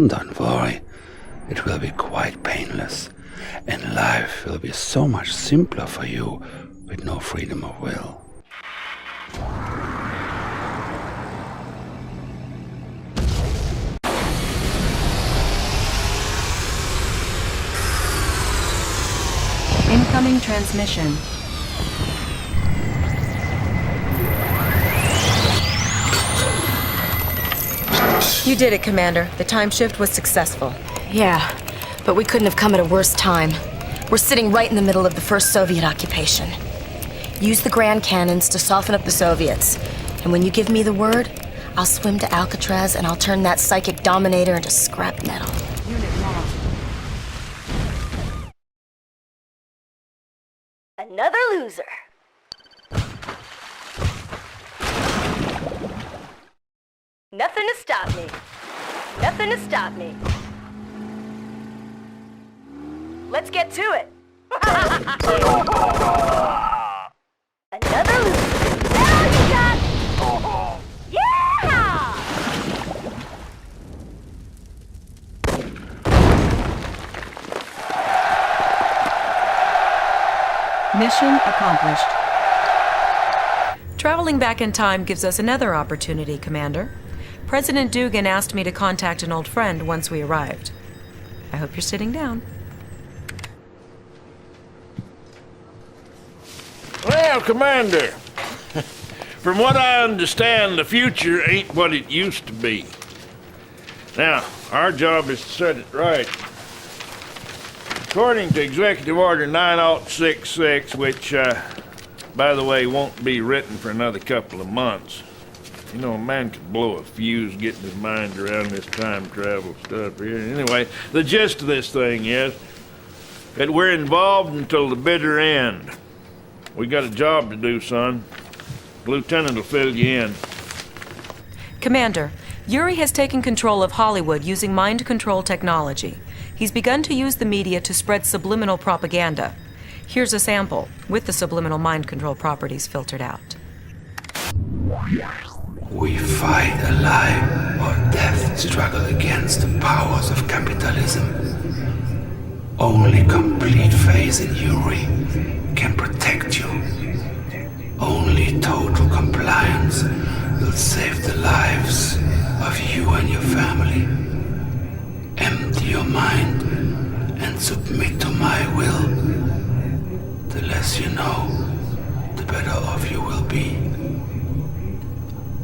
Don't worry, it will be quite painless, and life will be so much simpler for you with no freedom of will.
Incoming transmission. You did it, Commander. The time shift was successful.
Yeah, but we couldn't have come at a worse time. We're sitting right in the middle of the first Soviet occupation. Use the Grand Cannons to soften up the Soviets. And when you give me the word, I'll swim to Alcatraz and I'll turn that psychic dominator into scrap metal.
Unit lost.
Another loser. Nothing to stop me. Nothing to stop me. Let's get to it. Another loser. Now you got... Yeah!
Mission accomplished. Traveling back in time gives us another opportunity, Commander. President Dugan asked me to contact an old friend once we arrived. I hope you're sitting down.
Well, Commander, from what I understand, the future ain't what it used to be. Now, our job is to set it right. According to Executive Order 9066, which, by the way, won't be written for another couple of months. You know, a man could blow a fuse getting his mind around this time travel stuff here. Anyway, the gist of this thing is that we're involved until the bitter end. We got a job to do, son. The lieutenant will fill you in.
Commander, Yuri has taken control of Hollywood using mind control technology. He's begun to use the media to spread subliminal propaganda. Here's a sample, with the subliminal mind control properties filtered out.
We fight a life or death struggle against the powers of capitalism. Only complete faith in Yuri can protect you. Only total compliance will save the lives of you and your family. Empty your mind and submit to my will. The less you know, the better off you will be.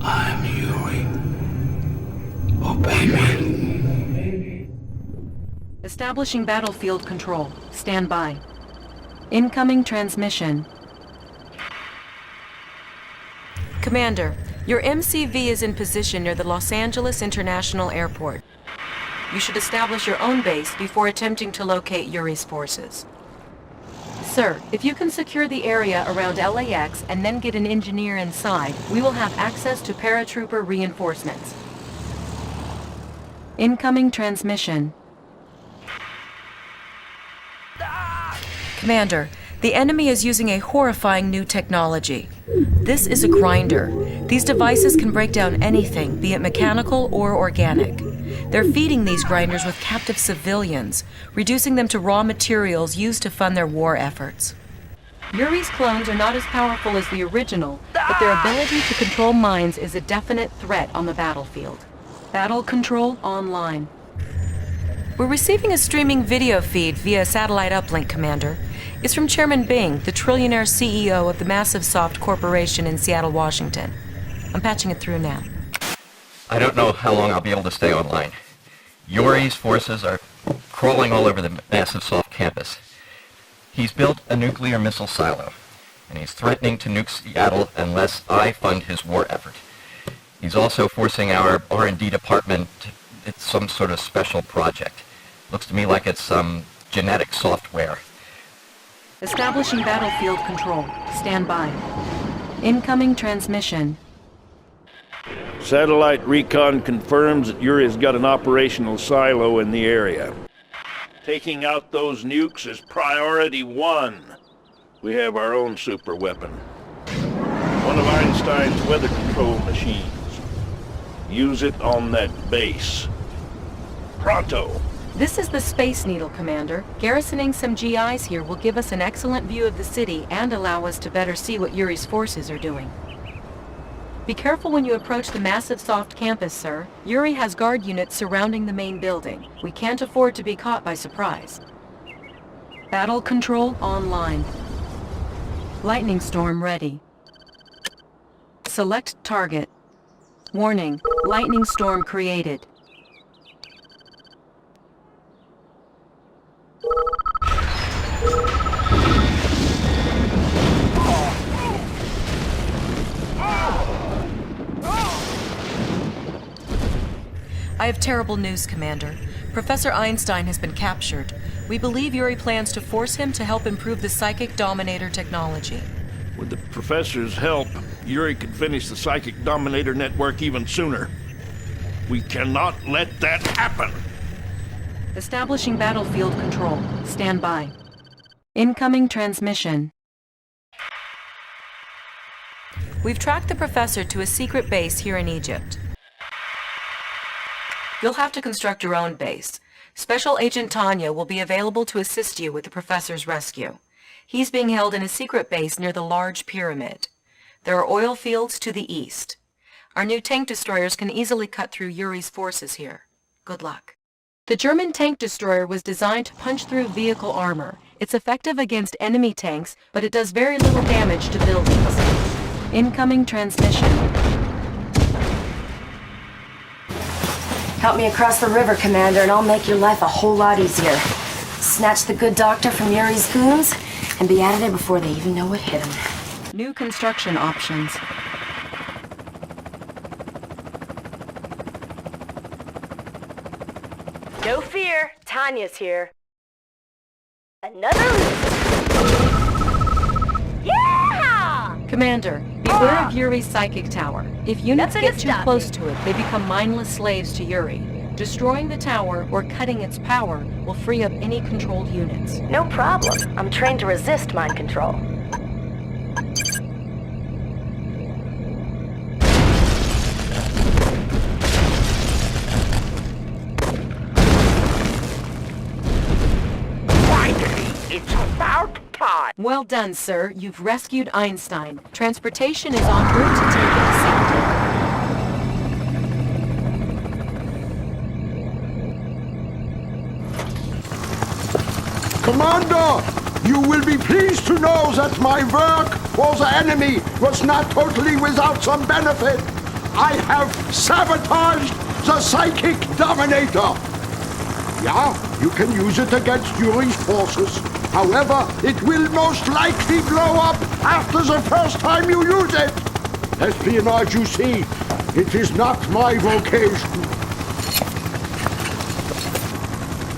I'm Yuri. Obey me.
Establishing battlefield control. Stand by. Incoming transmission. Commander, your MCV is in position near the Los Angeles International Airport. You should establish your own base before attempting to locate Yuri's forces. Sir, if you can secure the area around LAX and then get an engineer inside, we will have access to paratrooper reinforcements. Incoming transmission. Commander, the enemy is using a horrifying new technology. This is a grinder. These devices can break down anything, be it mechanical or organic. They're feeding these grinders with captive civilians, reducing them to raw materials used to fund their war efforts. Yuri's clones are not as powerful as the original, but their ability to control minds is a definite threat on the battlefield. Battle control online. We're receiving a streaming video feed via satellite uplink, Commander. It's from Chairman Bing, the trillionaire CEO of the Massive Soft Corporation in Seattle, Washington. I'm patching it through now.
I don't know how long I'll be able to stay online. Yuri's forces are crawling all over the Massive Soft campus. He's built a nuclear missile silo, and he's threatening to nuke Seattle unless I fund his war effort. He's also forcing our R&D department to it's some sort of special project. Looks to me like it's some genetic software.
Establishing battlefield control. Stand by. Incoming transmission.
Satellite recon confirms that Yuri's got an operational silo in the area. Taking out those nukes is priority 1. We have our own super weapon. One of Einstein's weather control machines. Use it on that base. Pronto!
This is the Space Needle, Commander. Garrisoning some GIs here will give us an excellent view of the city and allow us to better see what Yuri's forces are doing. Be careful when you approach the massive soft campus, sir. Yuri has guard units surrounding the main building. We can't afford to be caught by surprise. Battle control online. Lightning storm ready. Select target. Warning, lightning storm created.
I have terrible news, Commander. Professor Einstein has been captured. We believe Yuri plans to force him to help improve the Psychic Dominator technology.
With the Professor's help, Yuri could finish the Psychic Dominator network even sooner. We cannot let that happen!
Establishing battlefield control. Stand by. Incoming transmission.
We've tracked the Professor to a secret base here in Egypt. You'll have to construct your own base. Special Agent Tanya will be available to assist you with the Professor's rescue. He's being held in a secret base near the large pyramid. There are oil fields to the east. Our new tank destroyers can easily cut through Yuri's forces here. Good luck. The German tank destroyer was designed to punch through vehicle armor. It's effective against enemy tanks, but it does very little damage to buildings. Incoming transmission.
Help me across the river, Commander, and I'll make your life a whole lot easier. Snatch the good doctor from Yuri's goons, and be out of there before they even know what hit him.
New construction options.
No fear, Tanya's here. Another Yeah!
Commander, beware of Yuri's psychic tower. If units
Nothing
get
to
too
stop
close
me.
to it, they become mindless slaves to Yuri. Destroying the tower or cutting its power will free up any controlled units.
No problem. I'm trained to resist mind control.
It's about time!
Well done, sir. You've rescued Einstein. Transportation is en route to take it to safety.
Commander, you will be pleased to know that my work for the enemy was not totally without some benefit. I have sabotaged the Psychic Dominator. Yeah, you can use it against Yuri's forces. However, it will most likely blow up after the first time you use it. Espionage, you see, it is not my vocation.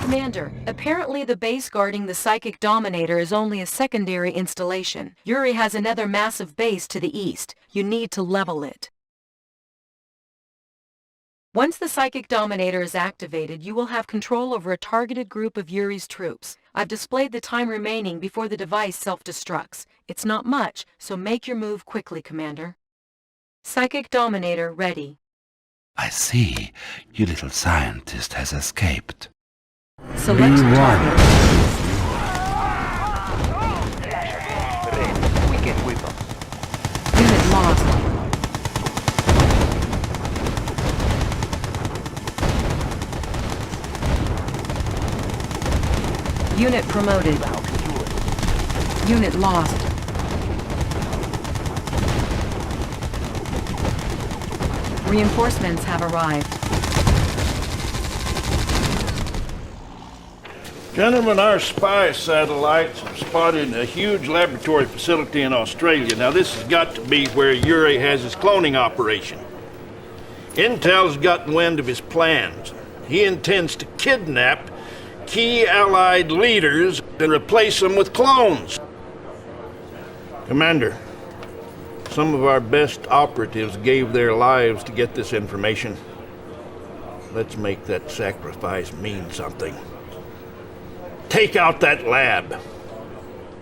Commander, apparently the base guarding the Psychic Dominator is only a secondary installation. Yuri has another massive base to the east. You need to level it. Once the Psychic Dominator is activated, you will have control over a targeted group of Yuri's troops. I've displayed the time remaining before the device self-destructs. It's not much, so make your move quickly, Commander. Psychic Dominator ready.
I see. Your little scientist has escaped.
Select target.
We get with them.
Unit lost. Unit promoted. Unit lost. Reinforcements have arrived.
Gentlemen, our spy satellites have spotted a huge laboratory facility in Australia. Now, this has got to be where Yuri has his cloning operation. Intel's gotten wind of his plans. He intends to kidnap key Allied leaders and replace them with clones. Commander, some of our best operatives gave their lives to get this information. Let's make that sacrifice mean something. Take out that lab.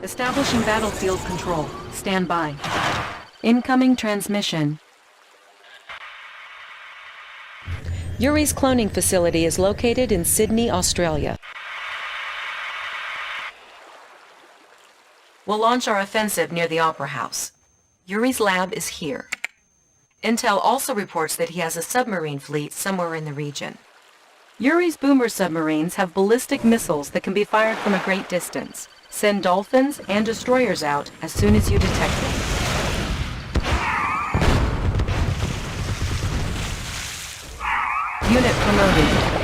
Establishing battlefield control. Stand by. Incoming transmission.
Yuri's cloning facility is located in Sydney, Australia.
We'll launch our offensive near the Opera House. Yuri's lab is here. Intel also reports that he has a submarine fleet somewhere in the region. Yuri's boomer submarines have ballistic missiles that can be fired from a great distance. Send dolphins and destroyers out as soon as you detect them. Unit promoted.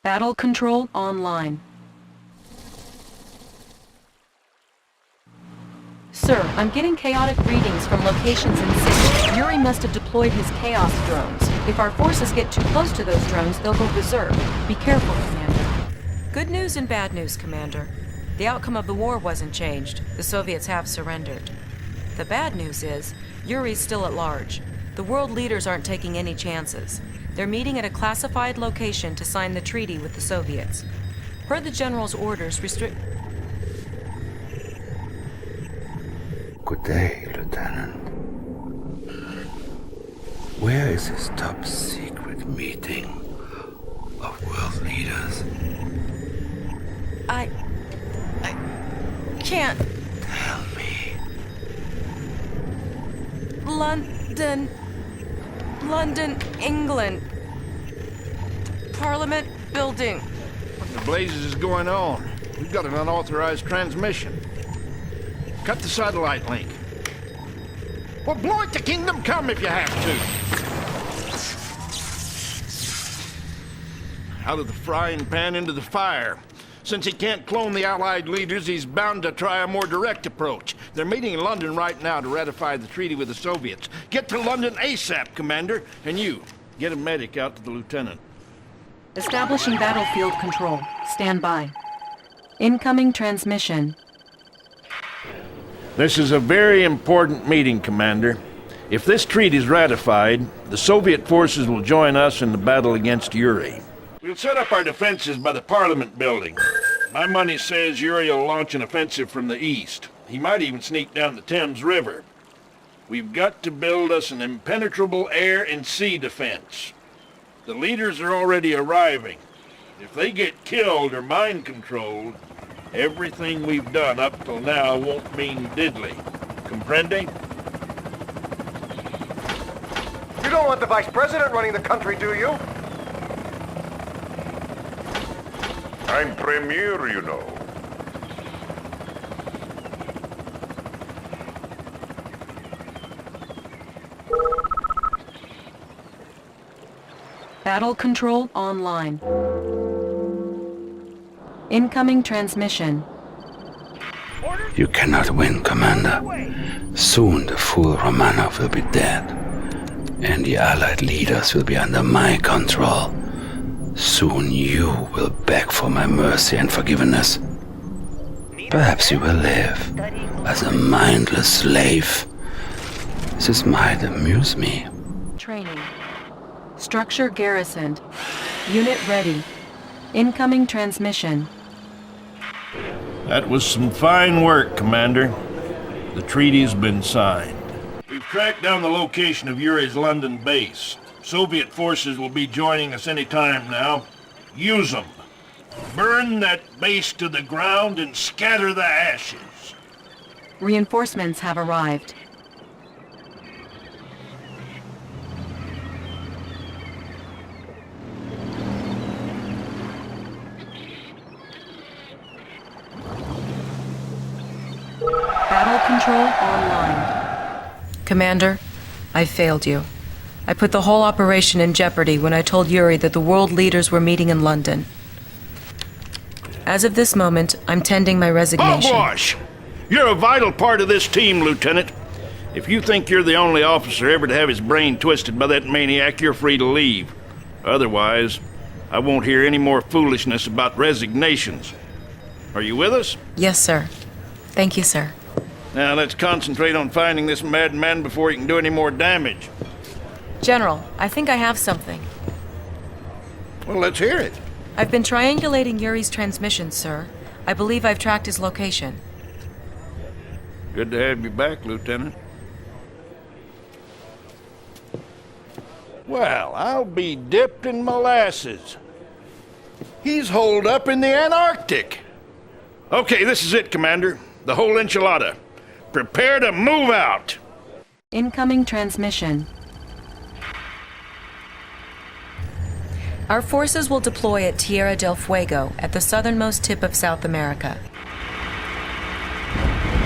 Battle control online. Sir, I'm getting chaotic readings from locations in Sydney. Yuri must have deployed his Chaos drones. If our forces get too close to those drones, they'll go berserk. Be careful, Commander.
Good news and bad news, Commander. The outcome of the war wasn't changed. The Soviets have surrendered. The bad news is, Yuri's still at large. The world leaders aren't taking any chances. They're meeting at a classified location to sign the treaty with the Soviets. Per the General's orders, restrict...
Good day, Lieutenant. Where is this top secret meeting of world leaders?
I can't.
Tell me.
London, England. Parliament building.
What in the blazes is going on? We've got an unauthorized transmission. Cut the satellite link. Well, blow it to Kingdom Come if you have to. Out of the frying pan into the fire. Since he can't clone the Allied leaders, he's bound to try a more direct approach. They're meeting in London right now to ratify the treaty with the Soviets. Get to London ASAP, Commander. And you, get a medic out to the lieutenant.
Establishing battlefield control. Stand by. Incoming transmission.
This is a very important meeting, Commander. If this treaty is ratified, the Soviet forces will join us in the battle against Yuri. We'll set up our defenses by the Parliament building. My money says Yuri will launch an offensive from the east. He might even sneak down the Thames River. We've got to build us an impenetrable air and sea defense. The leaders are already arriving. If they get killed or mind-controlled, everything we've done up till now won't mean diddly. Comprende?
You don't want the Vice President running the country, do you?
I'm Premier, you know.
Battle control online. Incoming transmission.
You cannot win, Commander. Soon the fool Romanov will be dead, and the Allied leaders will be under my control. Soon you will beg for my mercy and forgiveness. Perhaps you will live as a mindless slave. This might amuse me.
Training. Structure garrisoned. Unit ready. Incoming transmission.
That was some fine work, Commander. The treaty's been signed. We've tracked down the location of Yuri's London base. Soviet forces will be joining us any time now. Use them. Burn that base to the ground and scatter the ashes.
Reinforcements have arrived. Battle control online.
Commander, I failed you. I put the whole operation in jeopardy when I told Yuri that the world leaders were meeting in London. As of this moment, I'm tending my resignation.
Hogwash! You're a vital part of this team, Lieutenant. If you think you're the only officer ever to have his brain twisted by that maniac, you're free to leave. Otherwise, I won't hear any more foolishness about resignations. Are you with us?
Yes, sir. Thank you, sir.
Now let's concentrate on finding this madman before he can do any more damage.
General, I think I have something.
Well, let's hear it.
I've been triangulating Yuri's transmissions, sir. I believe I've tracked his location.
Good to have you back, Lieutenant. Well, I'll be dipped in molasses. He's holed up in the Antarctic. Okay, this is it, Commander. The whole enchilada. Prepare to move out.
Incoming transmission.
Our forces will deploy at Tierra del Fuego, at the southernmost tip of South America.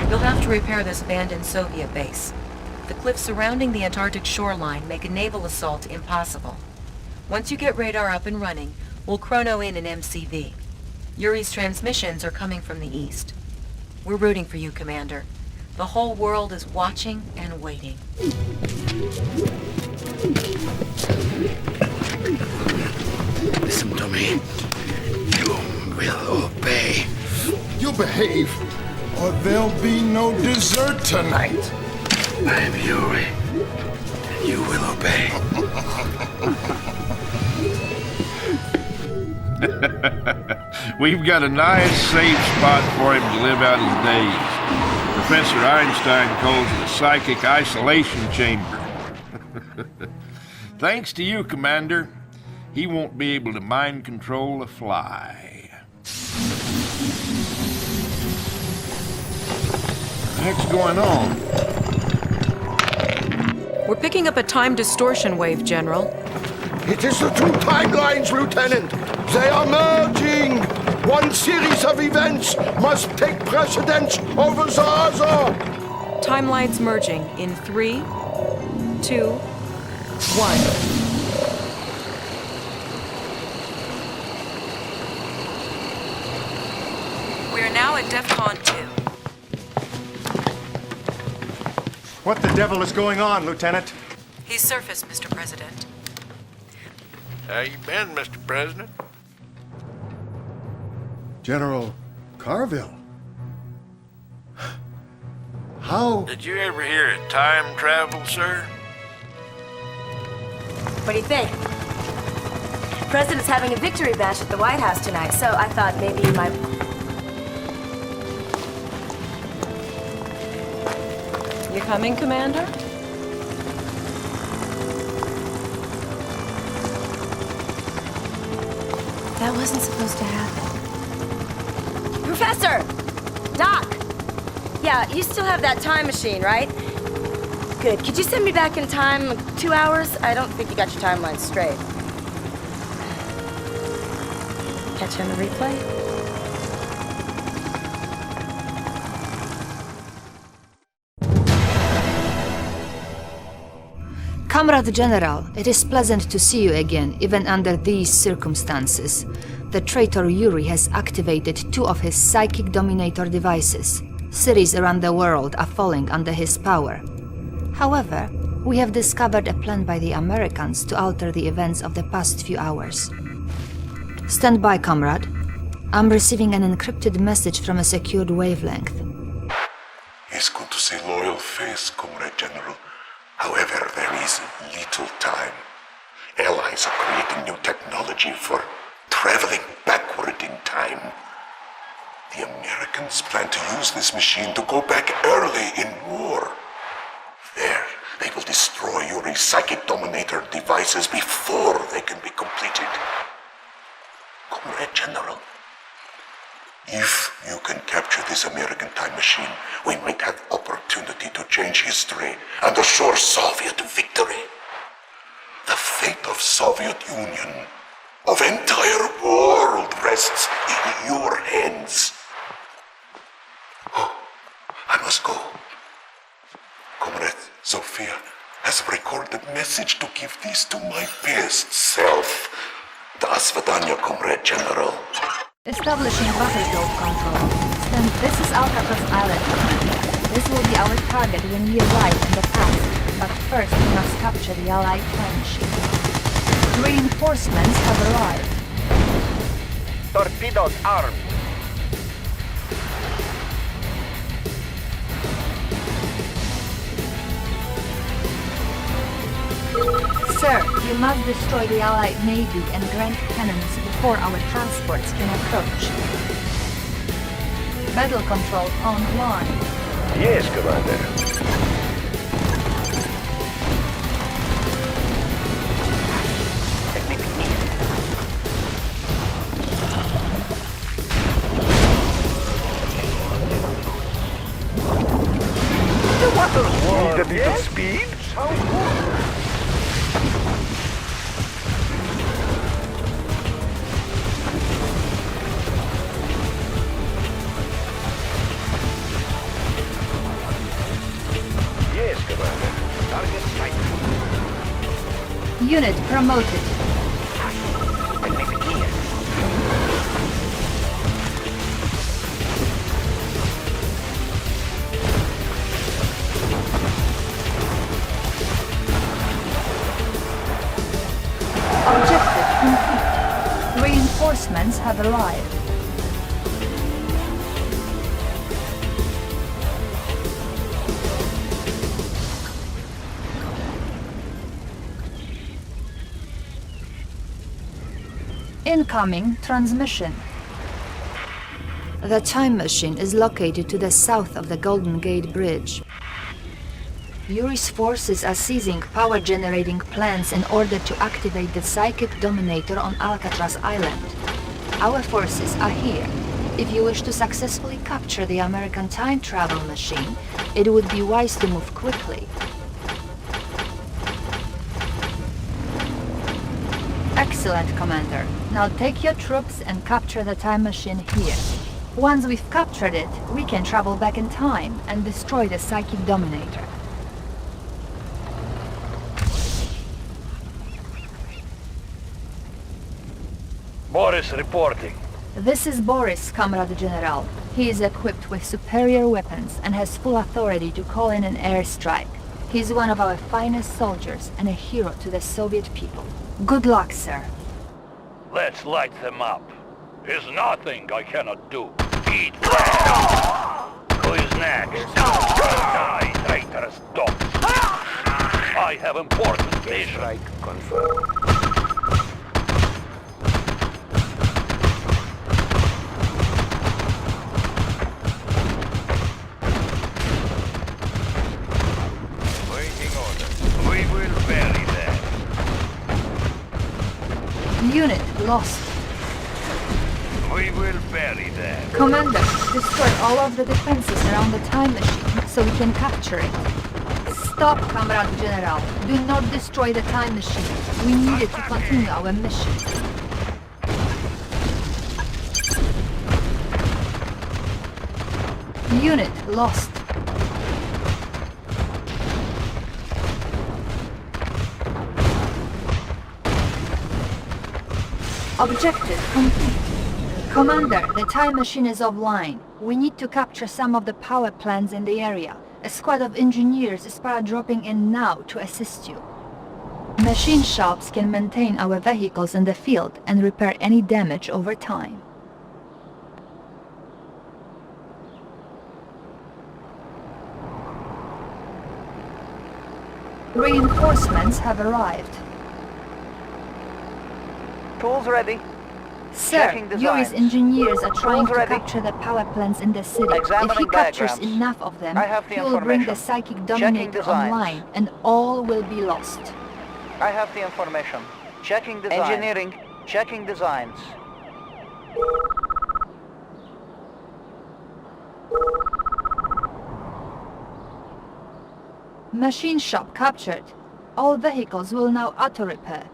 You'll have to repair this abandoned Soviet base. The cliffs surrounding the Antarctic shoreline make a naval assault impossible. Once you get radar up and running, we'll chrono in an MCV. Yuri's transmissions are coming from the east. We're rooting for you, Commander. The whole world is watching and waiting.
Listen to me. You will obey.
You behave, or there'll be no dessert tonight.
I'm Yuri. You will obey.
We've got a nice, safe spot for him to live out his days. Professor Einstein calls it a psychic isolation chamber. Thanks to you, Commander, he won't be able to mind control a fly. What's going on?
We're picking up a time distortion wave, General.
It is the two timelines, Lieutenant. They are merging. One series of events must take precedence over the other.
Timelines merging in 3, 2, 1. We are now at DEFCON 2.
What the devil is going on, Lieutenant?
He's surfaced, Mr. President.
How you been, Mr. President?
General Carville. How?
Did you ever hear of time travel, sir?
What do you think? President's having a victory bash at the White House tonight, so I thought maybe you might...
You coming, Commander?
That wasn't supposed to happen. Professor! Doc! Yeah, you still have that time machine, right? Good. Could you send me back in time, like 2 hours? I don't think you got your timeline straight. Catch you on the replay?
Comrade General, it is pleasant to see you again, even under these circumstances. The traitor Yuri has activated 2 of his psychic dominator devices. Cities around the world are falling under his power. However, we have discovered a plan by the Americans to alter the events of the past few hours. Stand by, comrade. I'm receiving an encrypted message from a secured wavelength.
It's good to see loyal face, Comrade General. However, there is little time. Allies are creating new technology for traveling backward in time. The Americans plan to use this machine to go back early in war. There, they will destroy Yuri's psychic dominator devices before they can be completed. Comrade General, if you can capture this American time machine, we might have opportunity to change history and assure Soviet victory. The fate of Soviet Union, of entire world, rests in your hands. Oh, I must go. Comrade Sophia has recorded a message to give this to my best self. До свидания, Comrade General.
Establishing battlefield control. Then this is Alcatraz Island, Commander. This will be our target when we arrive in the past, but first we must capture the Allied time machine. Reinforcements have arrived.
Torpedoes armed.
Sir, you must destroy the Allied Navy and Grand cannons before our transports can approach. Battle control online.
Yes, Commander. Need a little speed? Yes, Commander. Target sighted.
Unit promoted. Objective complete. Reinforcements have arrived. Incoming transmission. The time machine is located to the south of the Golden Gate Bridge. Yuri's forces are seizing power-generating plants in order to activate the Psychic Dominator on Alcatraz Island. Our forces are here. If you wish to successfully capture the American time travel machine, it would be wise to move quickly. Excellent, Commander. Now take your troops and capture the time machine here. Once we've captured it, we can travel back in time and destroy the Psychic Dominator.
Boris reporting.
This is Boris, Comrade General. He is equipped with superior weapons and has full authority to call in an airstrike. He's one of our finest soldiers and a hero to the Soviet people. Good luck, sir.
Let's light them up. There's nothing I cannot do. Eat flesh! Who is next? Die, traitorous dogs! I have important mission. Right, confirmed.
Unit lost.
We will bury them.
Commander, destroy all of the defenses around the time machine so we can capture it. Stop, Comrade General. Do not destroy the time machine. We need it to continue our mission. Unit lost. Objective complete. Commander, the time machine is offline. We need to capture some of the power plants in the area. A squad of engineers is para-dropping in now to assist you. Machine shops can maintain our vehicles in the field and repair any damage over time. Reinforcements have arrived.
Tools ready.
Sir, Yuri's engineers are trying to capture the power plants in the city. If he captures enough of them, he will bring the Psychic Dominator online, and all will be lost.
I have the information. Checking designs. Engineering. Checking designs.
Machine shop captured. All vehicles will now auto-repair.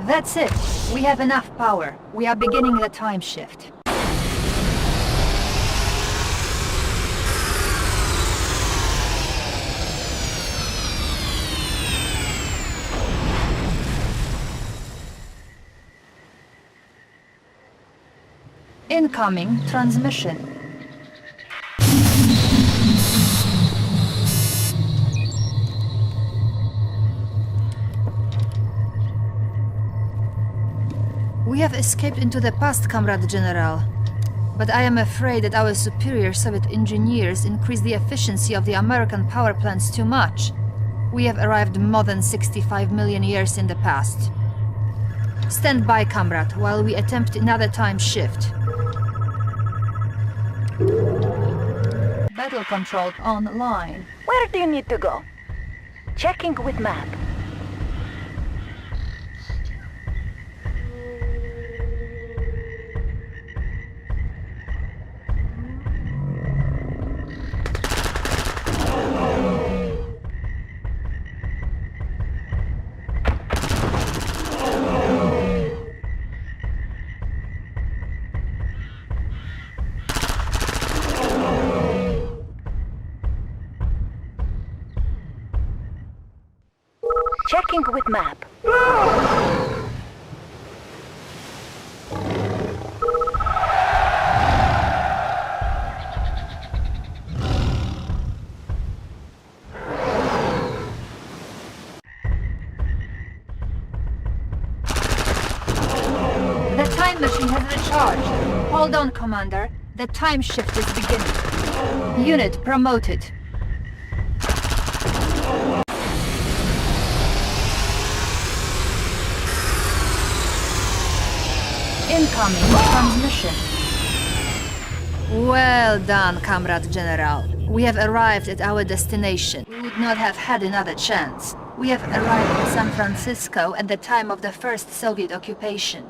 That's it. We have enough power. We are beginning the time shift. Incoming transmission. We have escaped into the past, Comrade General. But I am afraid that our superior Soviet engineers increased the efficiency of the American power plants too much. We have arrived more than 65 million years in the past. Stand by, comrade, while we attempt another time shift. Battle control online.
Where do you need to go? Checking with map. Checking with map.
The time machine has recharged. Hold on, Commander. The time shift is beginning. Unit promoted. Incoming transmission. Well done, Comrade General. We have arrived at our destination. We would not have had another chance. We have arrived in San Francisco at the time of the first Soviet occupation.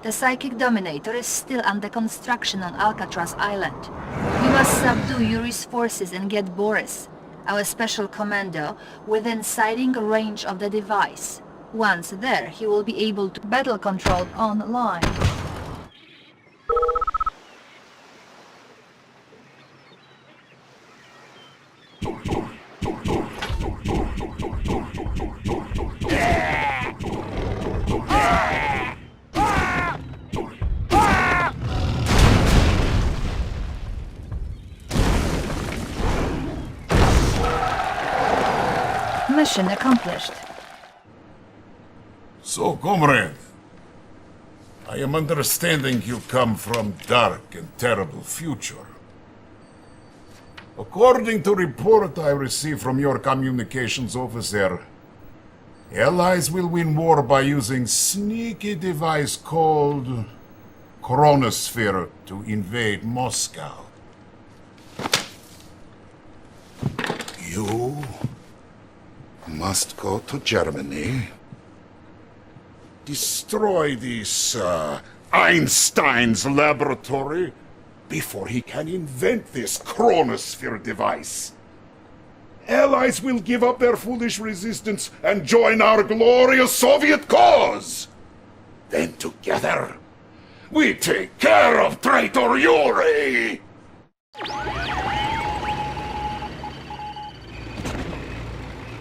The Psychic Dominator is still under construction on Alcatraz Island. We must subdue Yuri's forces and get Boris, our special commando, within sighting range of the device. Once there, he will be able to battle control online. Mission accomplished.
So, comrade, I am understanding you come from dark and terrible future. According to report I received from your communications officer, Allies will win war by using sneaky device called Chronosphere to invade Moscow. You must go to Germany, destroy this Einstein's laboratory before he can invent this Chronosphere device. Allies will give up their foolish resistance and join our glorious Soviet cause. Then together, we take care of traitor Yuri!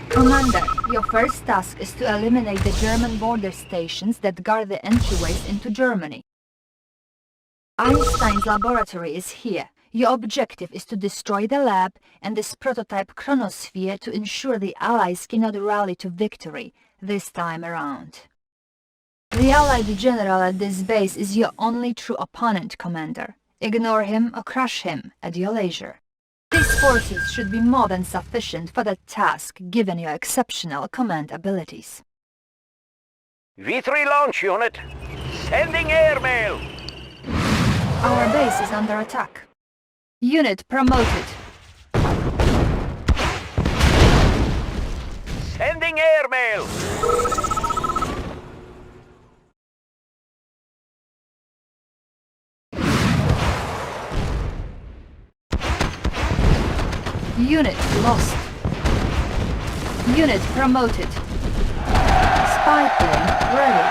Commander, your first task is to eliminate the German border stations that guard the entryways into Germany. Einstein's laboratory is here. Your objective is to destroy the lab and this prototype chronosphere to ensure the Allies cannot rally to victory this time around. The Allied general at this base is your only true opponent, Commander. Ignore him or crush him at your leisure. These forces should be more than sufficient for the task, given your exceptional command abilities.
V3 launch unit, sending airmail.
Our base is under attack. Unit promoted.
Sending airmail.
Unit lost. Unit promoted. Spy plane ready.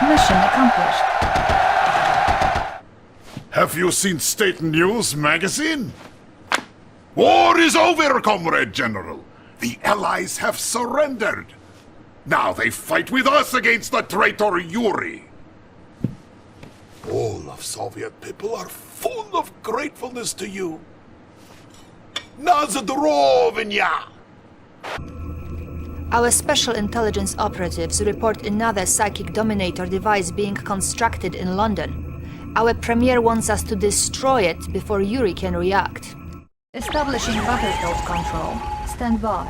Mission accomplished.
Have you seen State News magazine? War is over, Comrade General. The Allies have surrendered. Now they fight with us against the traitor Yuri. All of Soviet people are full of gratefulness to you. Nazdrovnya!
Our special intelligence operatives report another Psychic Dominator device being constructed in London. Our Premier wants us to destroy it before Yuri can react. Establishing battlefield control. Stand by.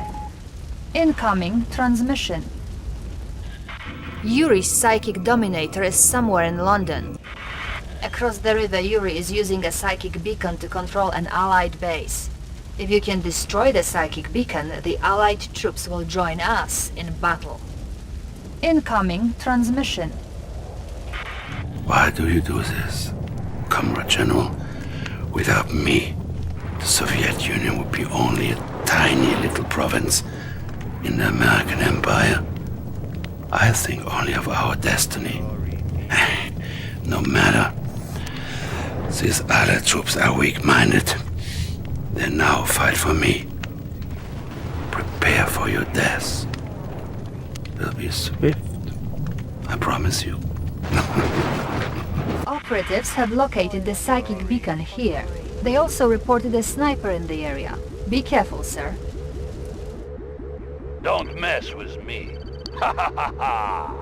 Incoming transmission. Yuri's psychic dominator is somewhere in London. Across the river, Yuri is using a psychic beacon to control an Allied base. If you can destroy the psychic beacon, the Allied troops will join us in battle. Incoming transmission.
Why do you do this, Comrade General? Without me, the Soviet Union would be only a tiny little province in the American Empire. I think only of our destiny. No matter. These Allied troops are weak-minded. They now fight for me. Prepare for your death. Will be swift, I promise you.
Operatives have located the psychic beacon here. They also reported a sniper in the area. Be careful, sir.
Don't mess with me. Ha ha ha ha!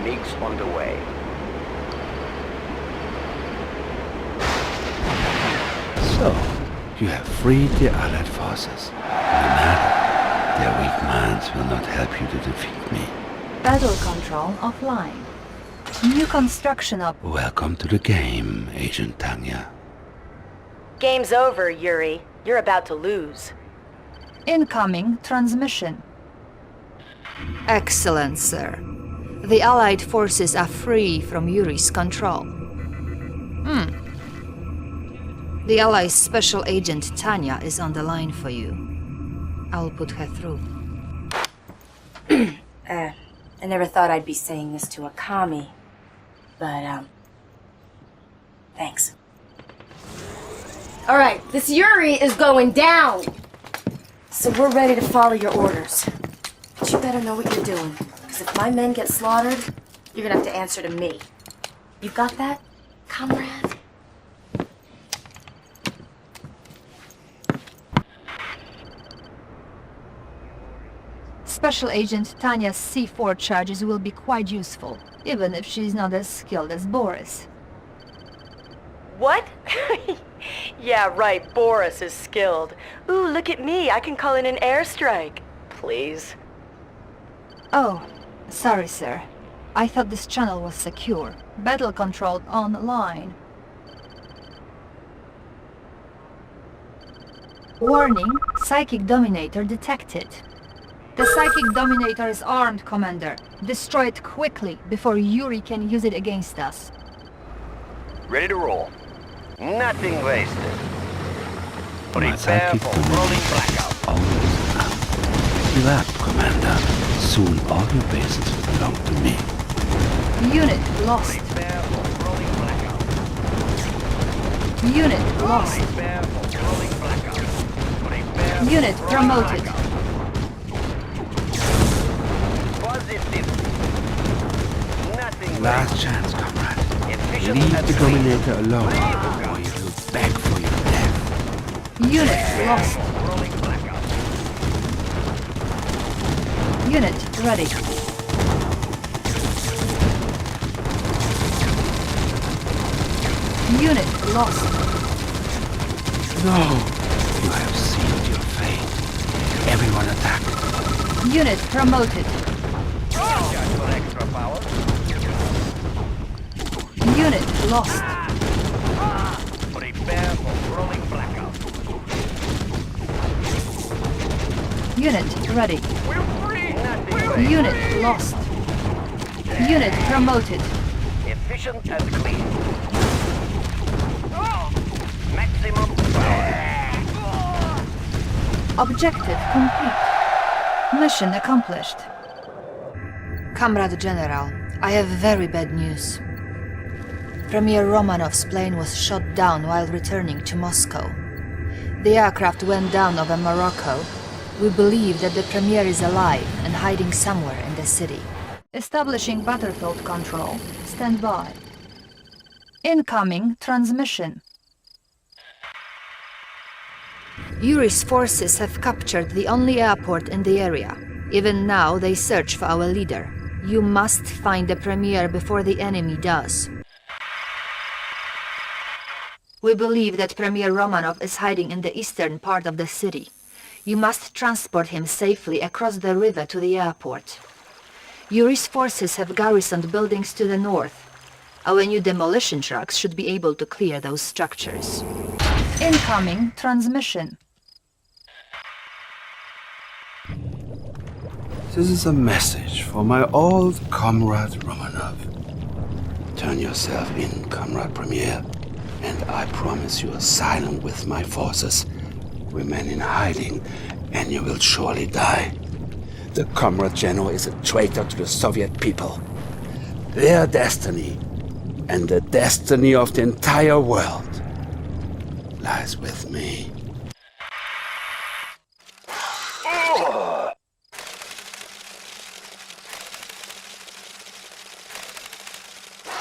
MiG's underway.
So, you have freed the Allied forces. No matter, their weak minds will not help you to defeat me.
Battle control offline. New construction op.
Welcome to the game, Agent Tanya.
Game's over, Yuri. You're about to lose.
Incoming transmission. Excellent, sir. The Allied forces are free from Yuri's control. The Allies' special agent Tanya is on the line for you. I'll put her through.
I never thought I'd be saying this to a commie, but, thanks. Alright, this Yuri is going down! So we're ready to follow your orders. But you better know what you're doing, because if my men get slaughtered, you're gonna have to answer to me. You got that, comrade?
Special Agent Tanya's C4 charges will be quite useful, even if she's not as skilled as Boris.
What? Yeah, right, Boris is skilled. Ooh, look at me, I can call in an airstrike. Please.
Oh, sorry, sir. I thought this channel was secure. Battle control online. Warning, Psychic Dominator detected. The Psychic Dominator is armed, Commander. Destroy it quickly, before Yuri can use it against us.
Ready to roll. Nothing wasted.
My psychic dominator always out. Give up, Commander. Soon all your bases will belong to me.
Unit lost. Unit lost. Unit promoted.
Last chance, comrade. Leave the Dominator alone, or you will beg for your death.
Unit lost. Unit ready. Unit lost.
No! You have sealed your fate. Everyone attack.
Unit promoted. Unit lost. Unit ready. Unit lost. Unit promoted.
Efficient and clean. Maximum
Objective complete. Mission accomplished. Comrade General, I have very bad news. Premier Romanov's plane was shot down while returning to Moscow. The aircraft went down over Morocco. We believe that the Premier is alive and hiding somewhere in the city. Establishing battlefield control. Stand by. Incoming transmission. Yuri's forces have captured the only airport in the area. Even now, they search for our leader. You must find the Premier before the enemy does. We believe that Premier Romanov is hiding in the eastern part of the city. You must transport him safely across the river to the airport. Yuri's forces have garrisoned buildings to the north. Our new demolition trucks should be able to clear those structures. Incoming transmission.
This is a message for my old comrade Romanov. Turn yourself in, Comrade Premier, and I promise you asylum with my forces. Remain in hiding, and you will surely die. The Comrade General is a traitor to the Soviet people. Their destiny, and the destiny of the entire world, lies with me.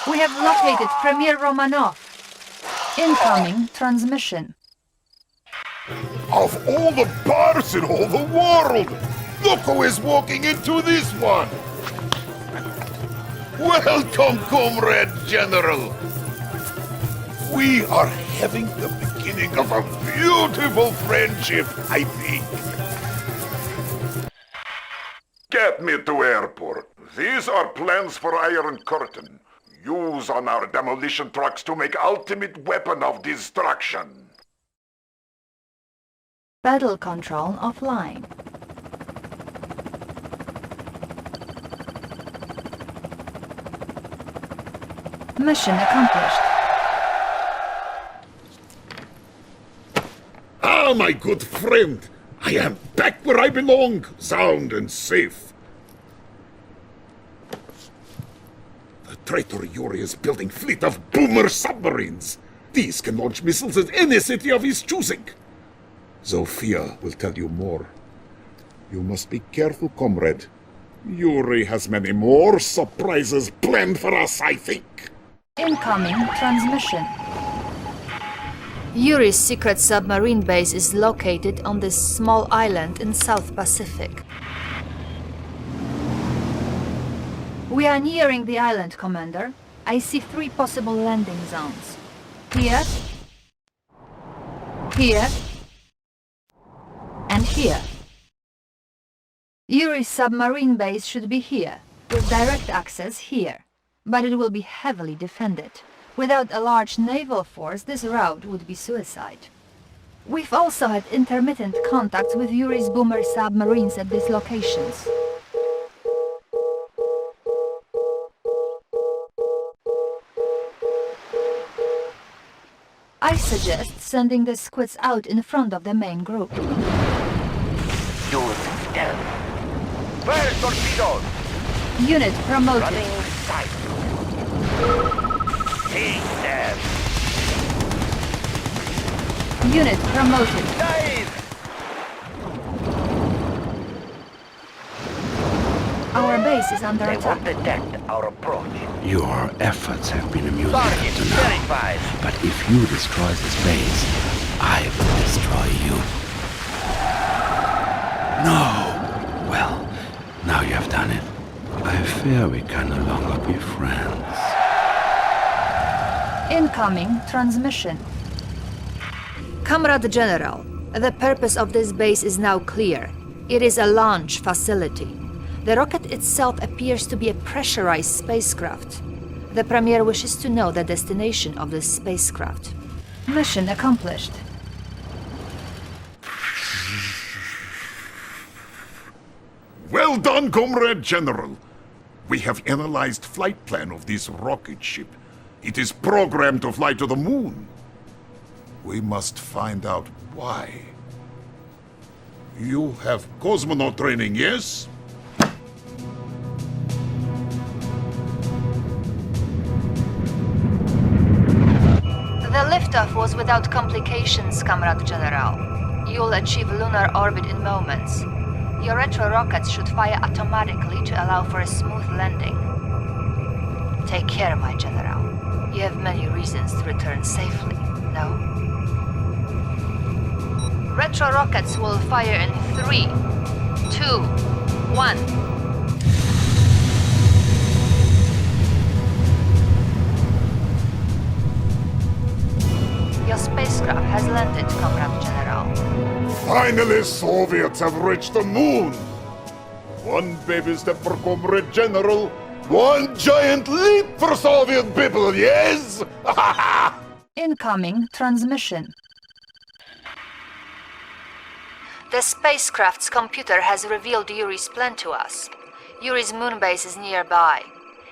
We have located Premier Romanov. Incoming transmission.
Of all the bars in all the world, look who is walking into this one! Welcome, Comrade General! We are having the beginning of a beautiful friendship, I think. Get me to airport. These are plans for Iron Curtain. Use on our demolition trucks to make ultimate weapon of destruction.
Battle control offline. Mission accomplished.
Ah, my good friend! I am back where I belong, sound and safe. The traitor Yuri is building fleet of boomer submarines. These can launch missiles at any city of his choosing. Zofia will tell you more. You must be careful, comrade. Yuri has many more surprises planned for us, I think.
Incoming transmission. Yuri's secret submarine base is located on this small island in South Pacific. We are nearing the island, Commander. I see 3 possible landing zones. Here, here, and here. Yuri's submarine base should be here, with direct access here. But it will be heavily defended. Without a large naval force, this route would be suicide. We've also had intermittent contacts with Yuri's boomer submarines at these locations. I suggest sending the squids out in front of the main group.
Use stealth. Fire torpedoes!
Unit promoted.
Running sight. Take them.
Unit promoted.
Dive!
Our base is under
They
attack.
won't detect our approach.
Your efforts have been amusing
Target
up to now.
verified.
But if you destroy this base, I will destroy you. No! Well, now you have done it. I fear we can no longer be friends.
Incoming transmission. Comrade General, the purpose of this base is now clear. It is a launch facility. The rocket itself appears to be a pressurized spacecraft. The Premier wishes to know the destination of this spacecraft. Mission accomplished.
Well done, Comrade General. We have analyzed flight plan of this rocket ship. It is programmed to fly to the moon. We must find out why. You have cosmonaut training, yes?
The liftoff was without complications, Comrade General. You'll achieve lunar orbit in moments. Your retro rockets should fire automatically to allow for a smooth landing. Take care, my General. You have many reasons to return safely, no? Retro rockets will fire in 3, 2, 1. Your spacecraft has landed, Comrade General.
Finally, Soviets have reached the moon! One baby step for Comrade General, one giant leap for Soviet people, yes?
Incoming transmission. The spacecraft's computer has revealed Yuri's plan to us. Yuri's moon base is nearby.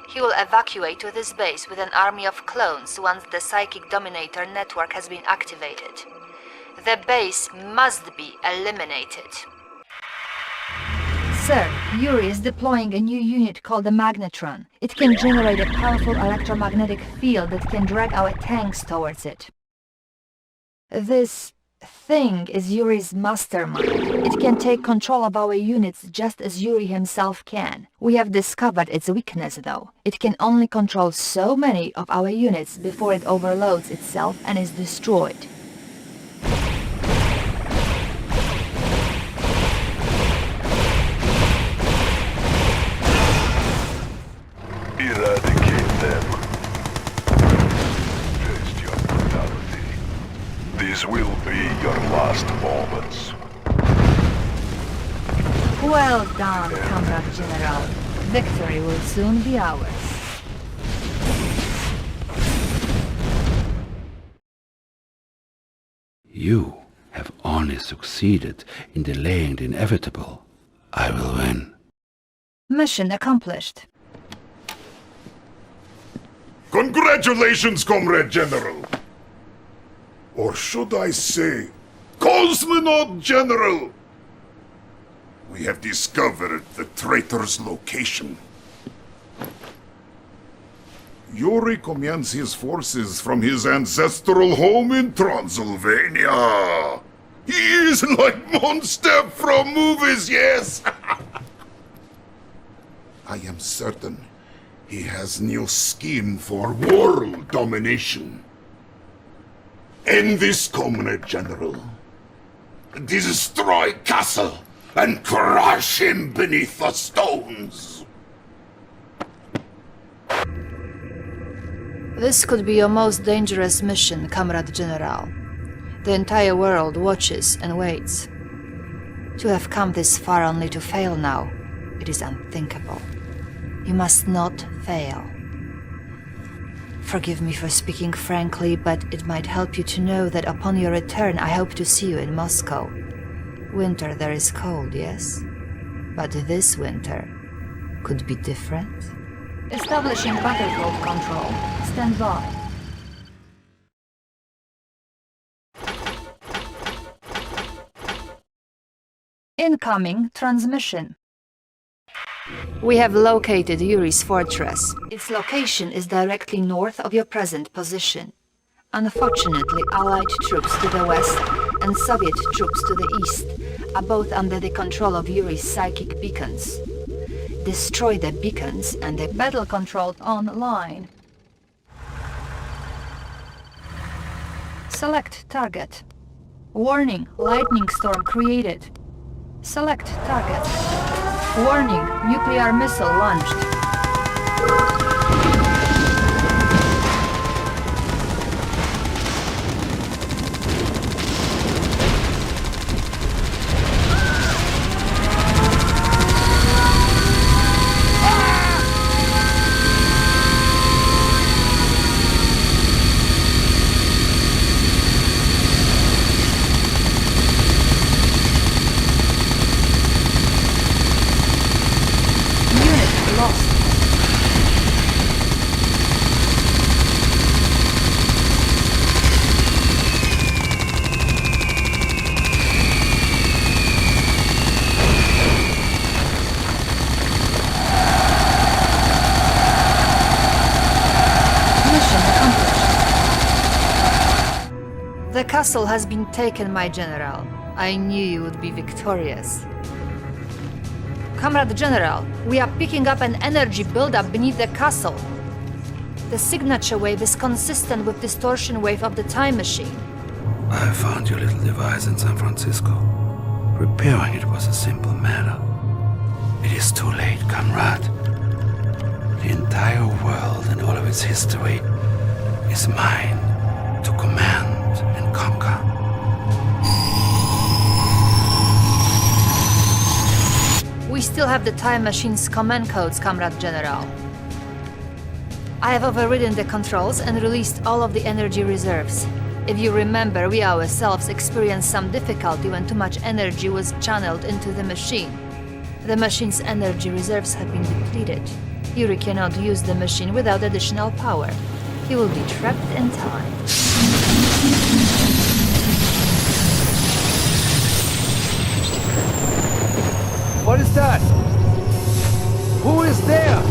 He will evacuate to this base with an army of clones once the Psychic Dominator network has been activated. The base must be eliminated. Sir, Yuri is deploying a new unit called the Magnetron. It can generate a powerful electromagnetic field that can drag our tanks towards it. This thing is Yuri's mastermind. It can take control of our units just as Yuri himself can. We have discovered its weakness, though. It can only control so many of our units before it overloads itself and is destroyed.
Eradicate them. Taste your brutality. These will be your last moments.
Well done, Comrade General. Victory will soon be ours.
You have only succeeded in delaying the inevitable. I will win.
Mission accomplished.
Congratulations, Comrade General! Or should I say, Cosmonaut General! We have discovered the traitor's location. Yuri commands his forces from his ancestral home in Transylvania. He is like Monster from movies, yes! I am certain he has new scheme for world domination. End this, Comrade General. Destroy Castle and crush him beneath the stones.
This could be your most dangerous mission, Comrade General. The entire world watches and waits. To have come this far only to fail now, it is unthinkable. You must not fail. Forgive me for speaking frankly, but it might help you to know that upon your return I hope to see you in Moscow. Winter there is cold, yes? But this winter could be different. Establishing battlefield control. Stand by. Incoming transmission. We have located Yuri's fortress. Its location is directly north of your present position. Unfortunately, Allied troops to the west and Soviet troops to the east are both under the control of Yuri's psychic beacons. Destroy the beacons and the battle control online. Select target. Warning, lightning storm created. Select target. Warning, nuclear missile launched. The castle has been taken, my general. I knew you would be victorious. Comrade General, we are picking up an energy buildup beneath the castle. The signature wave is consistent with distortion wave of the time machine.
I found your little device in San Francisco. Repairing it was a simple matter. It is too late, comrade. The entire world and all of its history is mine to command and conquer.
have the time machine's command codes, Comrade General. I have overridden the controls and released all of the energy reserves. If you remember, we ourselves experienced some difficulty when too much energy was channeled into the machine. The machine's energy reserves have been depleted. Yuri cannot use the machine without additional power. He will be trapped in time.
What is that? Who is there?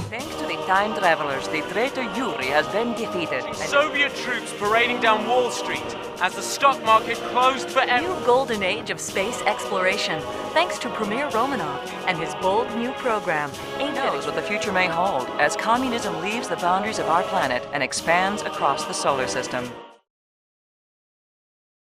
Thanks to the time travelers, the traitor Yuri has been defeated.
Soviet troops parading down Wall Street as the stock market closed forever.
New golden age of space exploration, thanks to Premier Romanov and his bold new program. Who knows what the future may hold as communism leaves the boundaries of our planet and expands across the solar system.